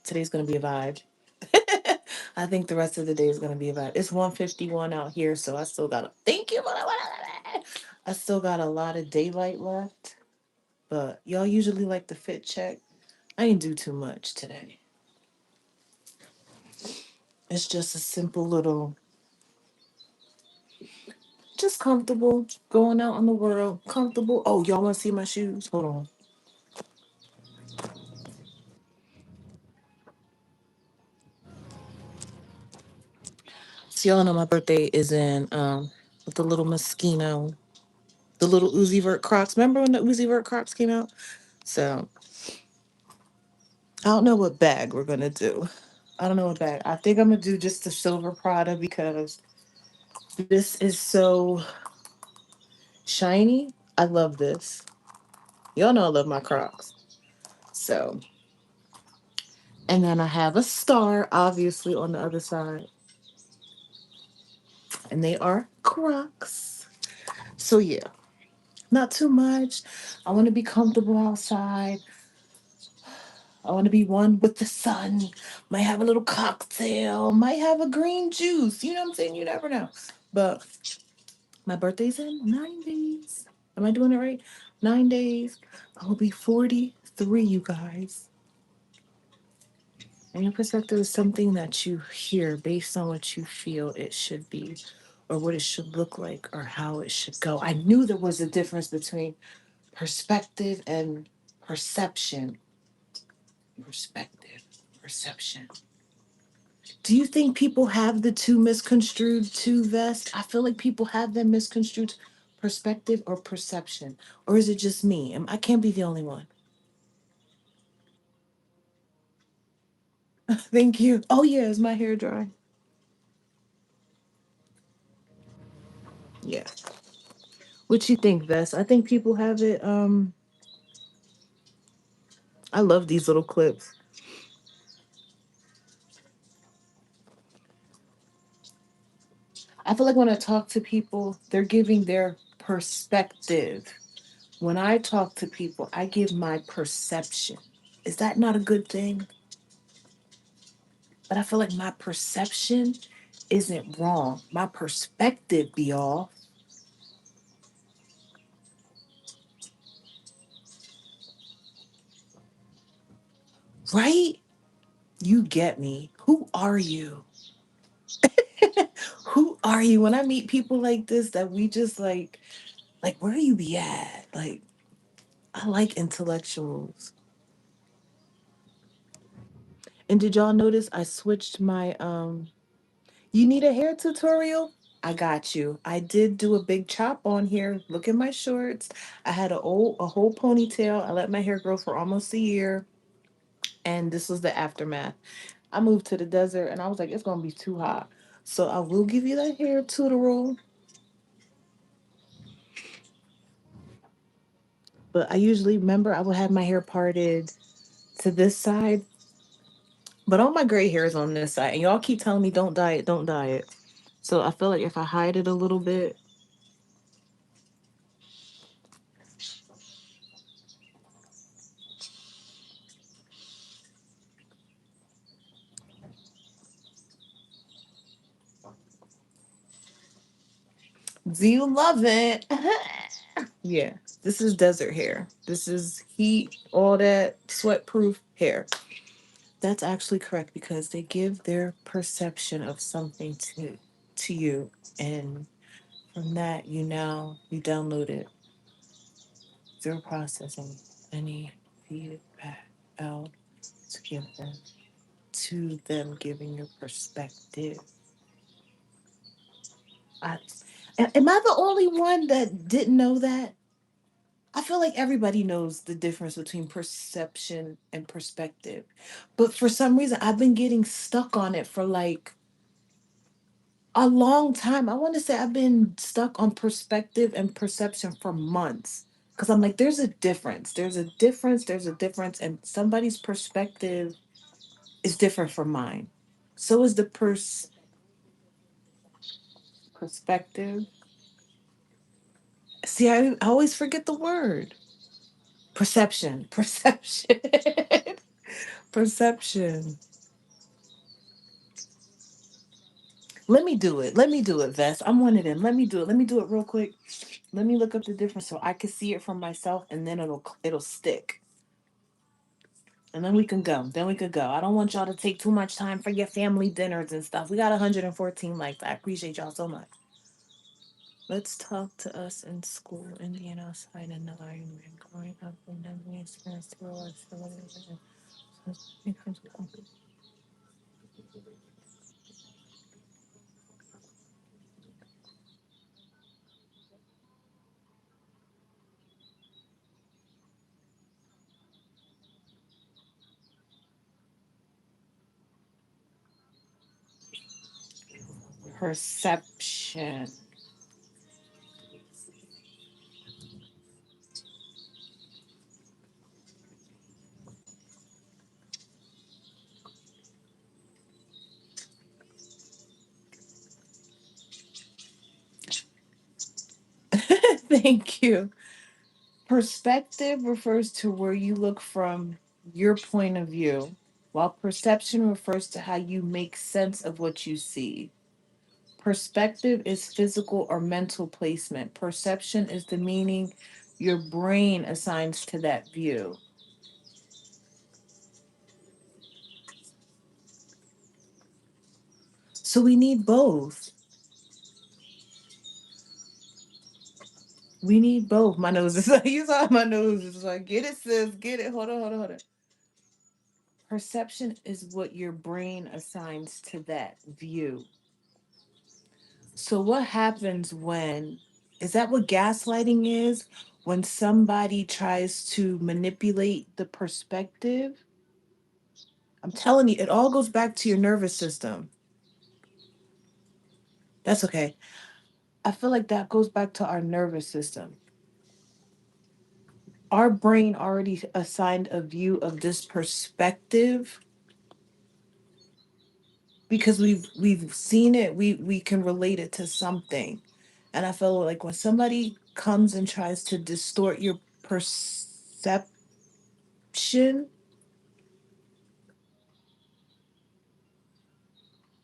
today's going to be a vibe. I think the rest of the day is going to be a vibe. It's 1:51 out here, so I still got thank you. I still got a lot of daylight left, but y'all usually like the fit check. I didn't do too much today. It's just a simple little, just comfortable going out in the world. Comfortable. Oh, y'all want to see my shoes? Hold on. So y'all know my birthday is in with the little Moschino, the little Uzi Vert Crocs. Remember when the Uzi Vert Crocs came out? So I don't know what bag we're gonna do. I don't know what bag. I think I'm gonna do just the silver Prada because this is so shiny. I love this. Y'all know I love my Crocs. So, and then I have a star, obviously, on the other side, and they are Crocs. So yeah, not too much. I want to be comfortable outside. I want to be one with the sun. Might have a little cocktail. Might have a green juice. You know what I'm saying? You never know. But my birthday's in 9 days. Am I doing it right? 9 days. I will be 43, you guys. And your perspective is something that you hear based on what you feel it should be, or what it should look like, or how it should go. I knew there was a difference between perspective and perception. Perspective, perception. Do you think people have the two misconstrued too, Vest? I feel like people have them misconstrued, perspective or perception. Or is it just me? I can't be the only one. Thank you. Oh yeah, is my hair dry? Yeah. What you think, Vest? I think people have it. I love these little clips. I feel like when I talk to people, they're giving their perspective. When I talk to people, I give my perception. Is that not a good thing? But I feel like my perception isn't wrong. My perspective be off. Right? You get me. Who are you? Who are you? When I meet people like this, that we just like, where you be at? Like, I like intellectuals. And did y'all notice I switched my you need a hair tutorial? I got you. I did do a big chop on here. Look at my shorts. I had a whole ponytail. I let my hair grow for almost a year. And this was the aftermath. I moved to the desert and I was like, it's gonna be too hot. So I will give you that hair tutorial. But I usually remember I would have my hair parted to this side. But all my gray hair is on this side. And y'all keep telling me don't dye it, don't dye it. So I feel like if I hide it a little bit, do you love it? Yeah, this is desert hair. This is heat, all that sweat proof hair. That's actually correct because they give their perception of something to you, and from that you download it. Zero processing any feedback out to give them to them giving your perspective. I, am I the only one that didn't know that? I feel like everybody knows the difference between perception and perspective. But for some reason, I've been getting stuck on it for like a long time. I want to say I've been stuck on perspective and perception for months. Because I'm like, there's a difference. There's a difference. There's a difference. And somebody's perspective is different from mine. So is the perspective. See, I always forget the word. Perception. Perception. Perception. Let me do it. Let me do it, Vess. I'm one of them. Let me do it. Let me do it real quick. Let me look up the difference so I can see it for myself, and then it'll stick. And then we can go. Then we could go. I don't want y'all to take too much time for your family dinners and stuff. We got 114 likes. I appreciate y'all so much. Let's talk to us in school, Indian outside in the environment, growing up and then we experienced through our civilization. Perception. Thank you. Perspective refers to where you look from your point of view, while perception refers to how you make sense of what you see. Perspective is physical or mental placement. Perception is the meaning your brain assigns to that view. So we need both. We need both. My nose is like, you saw my nose is like, get it, sis, get it. Hold on, hold on, hold on. Perception is what your brain assigns to that view. So what happens when is that what gaslighting is? When somebody tries to manipulate the perspective? I'm telling you, it all goes back to your nervous system. That's okay. I feel like that goes back to our nervous system. Our brain already assigned a view of this perspective because we've seen it, we can relate it to something. And I feel like when somebody comes and tries to distort your perception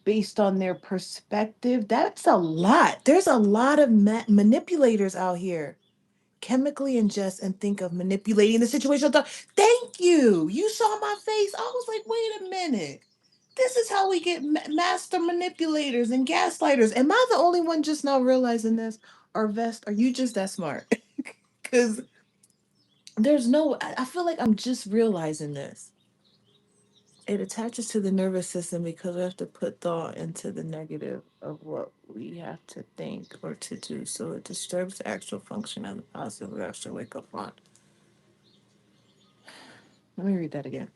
based on their perspective, that's a lot. There's a lot of manipulators out here. chemically ingest and think of manipulating the situation. Thank you. You saw my face. I was like, wait a minute. This is how we get master manipulators and gaslighters. Am I the only one just now realizing this? Or Vest, are you just that smart? Because there's no, I feel like I'm just realizing this. It attaches to the nervous system because we have to put thought into the negative of what we have to think or to do. So it disturbs the actual function of the positive we actually wake up on. Let me read that again.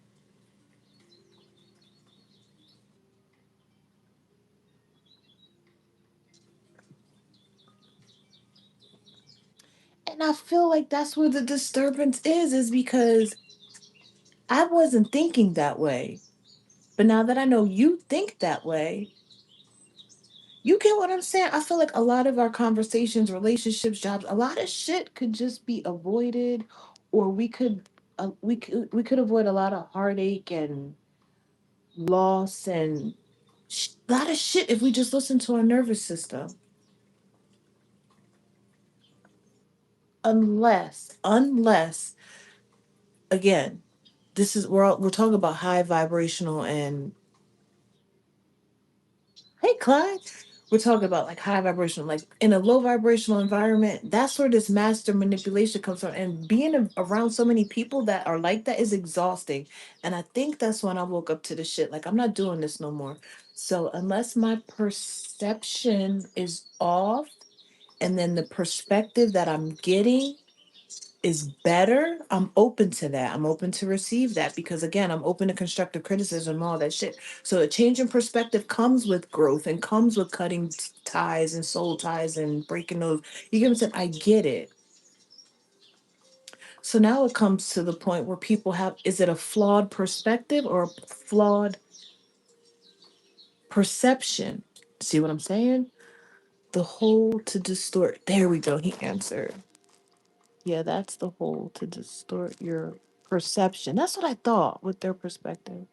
And I feel like that's where the disturbance is because I wasn't thinking that way. But now that I know you think that way, you get what I'm saying? I feel like a lot of our conversations, relationships, jobs, a lot of shit could just be avoided, or we could avoid a lot of heartache and loss and a lot of shit if we just listen to our nervous system. Unless again, this is we're talking about high vibrational and hey, Clyde. We're talking about like high vibrational, like in a low vibrational environment. That's where this master manipulation comes from. And being around so many people that are like that is exhausting. And I think that's when I woke up to the shit. Like, I'm not doing this no more. So, unless my perception is off and then the perspective that I'm getting is better, I'm open to that. I'm open to receive that because again, I'm open to constructive criticism and all that shit. So a change in perspective comes with growth and comes with cutting ties and soul ties and breaking those. You get what I'm saying? I get it. So now it comes to the point where people have, is it a flawed perspective or a flawed perception? See what I'm saying? The whole to distort. There we go. He answered. Yeah, that's the whole to distort your perception. That's what I thought with their perspective.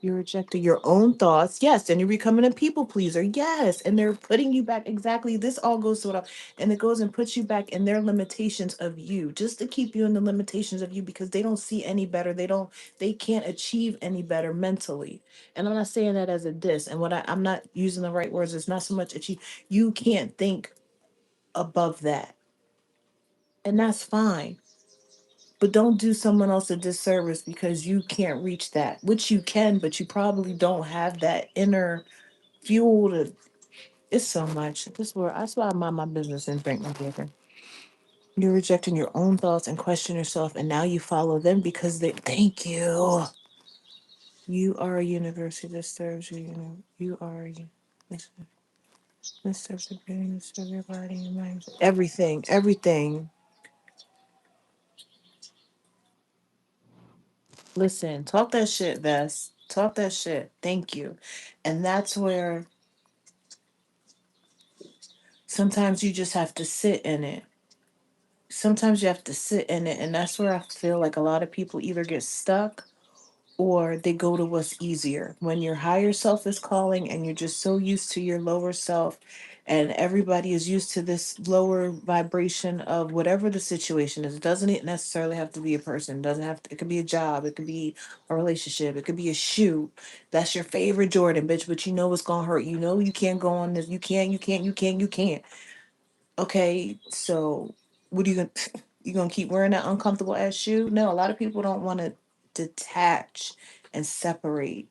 You're rejecting your own thoughts. Yes. And you're becoming a people pleaser. Yes. And they're putting you back. Exactly. This all goes to what and it goes and puts you back in their limitations of you, just to keep you in the limitations of you because they don't see any better. They can't achieve any better mentally. And I'm not saying that as a diss. And I'm not using the right words. It's not so much achieve. You can't think above that. And that's fine, but don't do someone else a disservice because you can't reach that, which you can, but you probably don't have that inner fuel to. It's so much. That's why I mind my business and drink my beer. You're rejecting your own thoughts and question yourself, and now you follow them because they thank you. You are a university that serves you. You know, you are this serves the brain, this serves your body and mind. Everything. Listen, talk that shit, Vess. Talk that shit. Thank you. And that's where sometimes you just have to sit in it. Sometimes you have to sit in it. And that's where I feel like a lot of people either get stuck or they go to what's easier. When your higher self is calling and you're just so used to your lower self, and everybody is used to this lower vibration of whatever the situation is. It doesn't necessarily have to be a person. It doesn't have to, it could be a job, it could be a relationship, it could be a shoe. That's your favorite Jordan, bitch, but you know it's gonna hurt. You know you can't go on this. You can't. Okay, so what are you gonna you gonna keep wearing that uncomfortable ass shoe? No, a lot of people don't want to detach and separate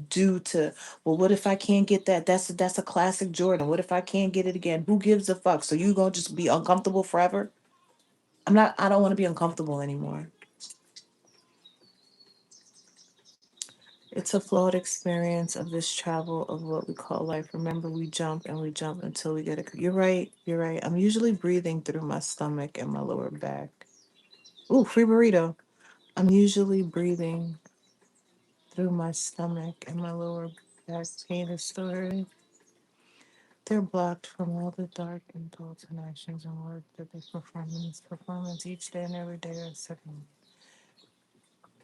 due to, well, what if I can't get that? That's a classic Jordan. What if I can't get it again? Who gives a fuck? So you gonna just be uncomfortable forever? I don't want to be uncomfortable anymore. It's a flawed experience of this travel of what we call life. Remember, we jump and we jump until we get it. You're right. You're right. I'm usually breathing through my stomach and my lower back. Ooh, free burrito. I'm usually breathing through my stomach and my lower back. Pain is story. They're blocked from all the dark and thoughts and actions and work that they perform in this performance each day and every day or second.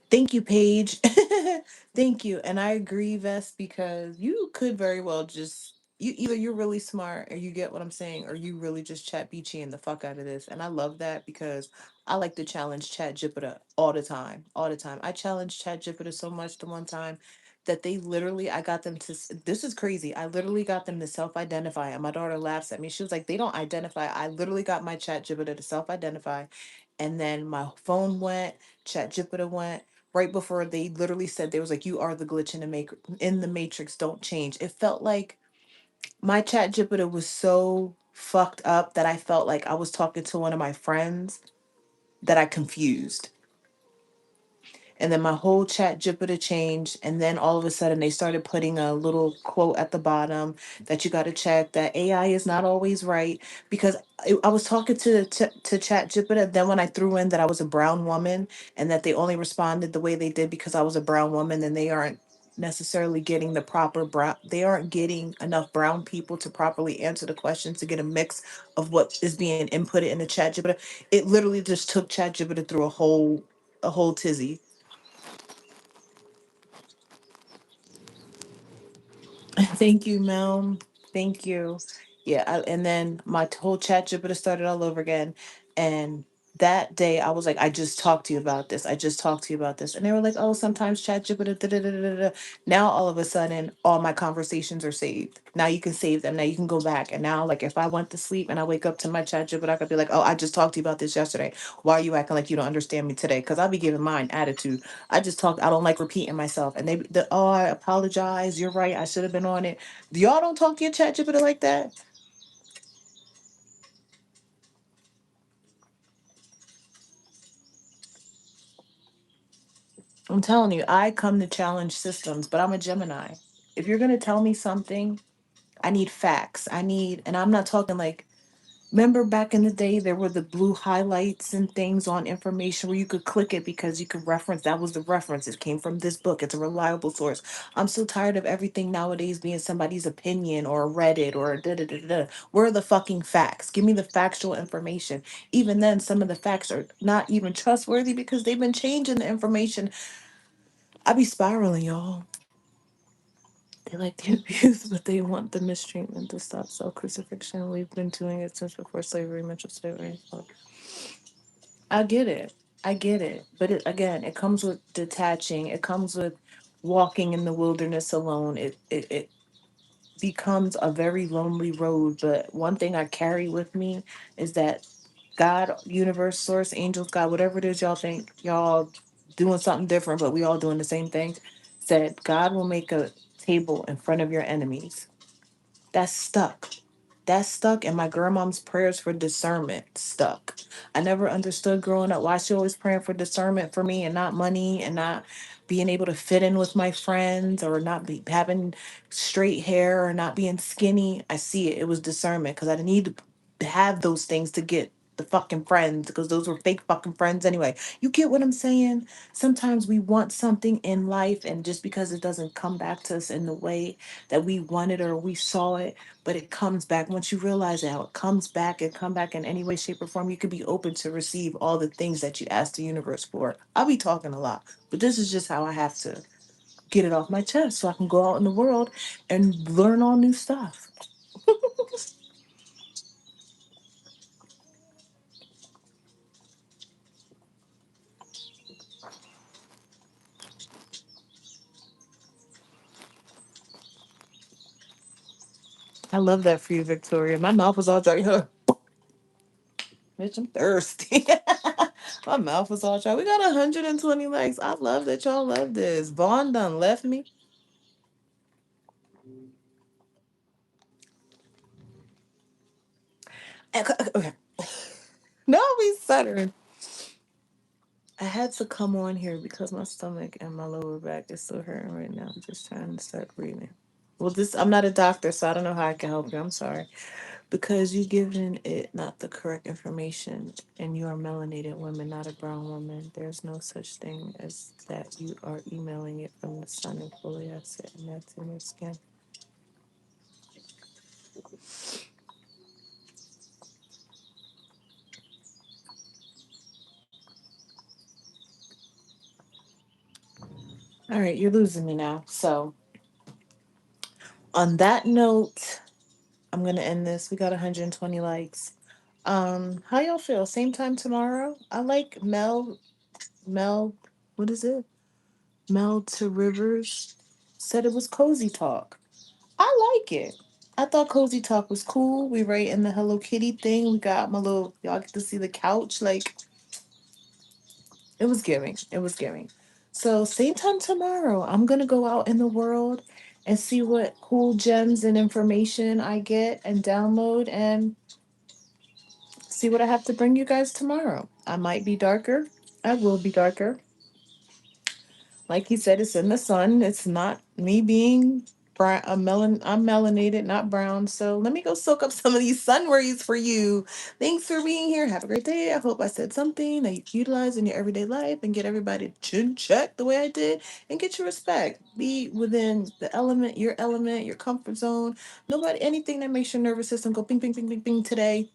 Thank you, Paige. Thank you. And I agree, Vest, because you could very well just you either you're really smart or you get what I'm saying, or you really just chat beachy and the fuck out of this. And I love that because I like to challenge Chat Jupiter all the time. All the time. I challenged Chat Jupiter so much the one time that they literally I got them to this is crazy. I literally got them to self-identify. And my daughter laughs at me. She was like, they don't identify. I literally got my Chat Jupiter to self-identify. And then my phone went, Chat Jupiter went. Right before they literally said, they was like, you are the glitch in the matrix, don't change. It felt like my Chat Jupiter was so fucked up that I felt like I was talking to one of my friends that I confused. And then my whole Chat Jupiter changed. And then all of a sudden, they started putting a little quote at the bottom that you got to check that AI is not always right. Because I was talking to Chat Jupiter. Then when I threw in that I was a brown woman and that they only responded the way they did because I was a brown woman, and they aren't necessarily getting the proper brown, they aren't getting enough brown people to properly answer the questions to get a mix of what is being inputted in the Chat Jupiter. It literally just took Chat Jupiter through a whole tizzy. Thank you, Mel. Thank you. Yeah, and then my whole Chat Jupiter started all over again. And that day I was like, I just talked to you about this. I just talked to you about this. And they were like, oh, sometimes Chat Jupiter. Da, da, da, da, da. Da." Now all of a sudden, all my conversations are saved. Now you can save them. Now you can go back. And now, like, if I went to sleep and I wake up to my Chat Jupiter, I could be like, oh, I just talked to you about this yesterday. Why are you acting like you don't understand me today? Because I'll be giving mine attitude. I just talk. I don't like repeating myself. And oh, I apologize. You're right. I should have been on it. Y'all don't talk to your Chat Jupiter like that. I'm telling you, I come to challenge systems, but I'm a Gemini. If you're gonna tell me something, I need facts. And I'm not talking like, remember back in the day, there were the blue highlights and things on information where you could click it because you could reference. That was the reference. It came from this book. It's a reliable source. I'm so tired of everything nowadays being somebody's opinion or Reddit or da da da da. Where are the fucking facts? Give me the factual information. Even then, some of the facts are not even trustworthy because they've been changing the information. I be spiraling, y'all. They like the abuse, but they want the mistreatment to stop. So crucifixion, we've been doing it since before slavery, mental slavery. I get it. I get it. But it, again, it comes with detaching. It comes with walking in the wilderness alone. It becomes a very lonely road. But one thing I carry with me is that God, universe, source, angels, God, whatever it is y'all think, y'all doing something different, but we all doing the same thing. Said God will make a table in front of your enemies. That's stuck. That's stuck, and my grandmom's prayers for discernment stuck. I never understood growing up why she always praying for discernment for me and not money and not being able to fit in with my friends or not be having straight hair or not being skinny. I see it. It was discernment because I didn't need to have those things to get the fucking friends because those were fake fucking friends anyway. You get what I'm saying? Sometimes we want something in life, and just because it doesn't come back to us in the way that we wanted or we saw it, but it comes back. Once you realize how it comes back, it come back in any way, shape, or form. You could be open to receive all the things that you ask the universe for. I'll be talking a lot, but this is just how I have to get it off my chest so I can go out in the world and learn all new stuff. I love that for you, Victoria. My mouth was all dry. Bitch, I'm thirsty. My mouth was all dry. We got 120 likes. I love that y'all love this. Vaughn done left me. Okay. No, we stuttering. I had to come on here because my stomach and my lower back is still hurting right now. I'm just trying to start breathing. Well, this I'm not a doctor, so I don't know how I can help you. I'm sorry. Because you given it not the correct information and you are melanated woman, not a brown woman. There's no such thing as that. You are emailing it from the sun and fully acid, and that's in your skin. All right, you're losing me now. So on that note, I'm gonna end this. We got 120 likes. How y'all feel? Same time tomorrow? I like Mel, what is it? Mel to Rivers said it was cozy talk. I like it. I thought cozy talk was cool. We right in the Hello Kitty thing. We got my little, y'all get to see the couch. Like, it was giving. It was giving. So same time tomorrow. I'm gonna go out in the world and see what cool gems and information I get and download and see what I have to bring you guys tomorrow. I might be darker. I will be darker. Like he said, it's in the sun. It's not me being brown. I'm melanated, not brown. So let me go soak up some of these sun rays for you. Thanks for being here. Have a great day. I hope I said something that you can utilize in your everyday life and get everybody to chin check the way I did and get your respect. Be within element, your comfort zone. Nobody, anything that makes your nervous system go ping, ping, ping, ping, ping today.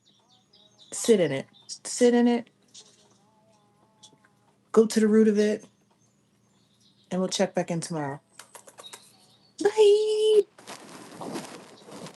Sit in it. Sit in it. Go to the root of it, and we'll check back in tomorrow.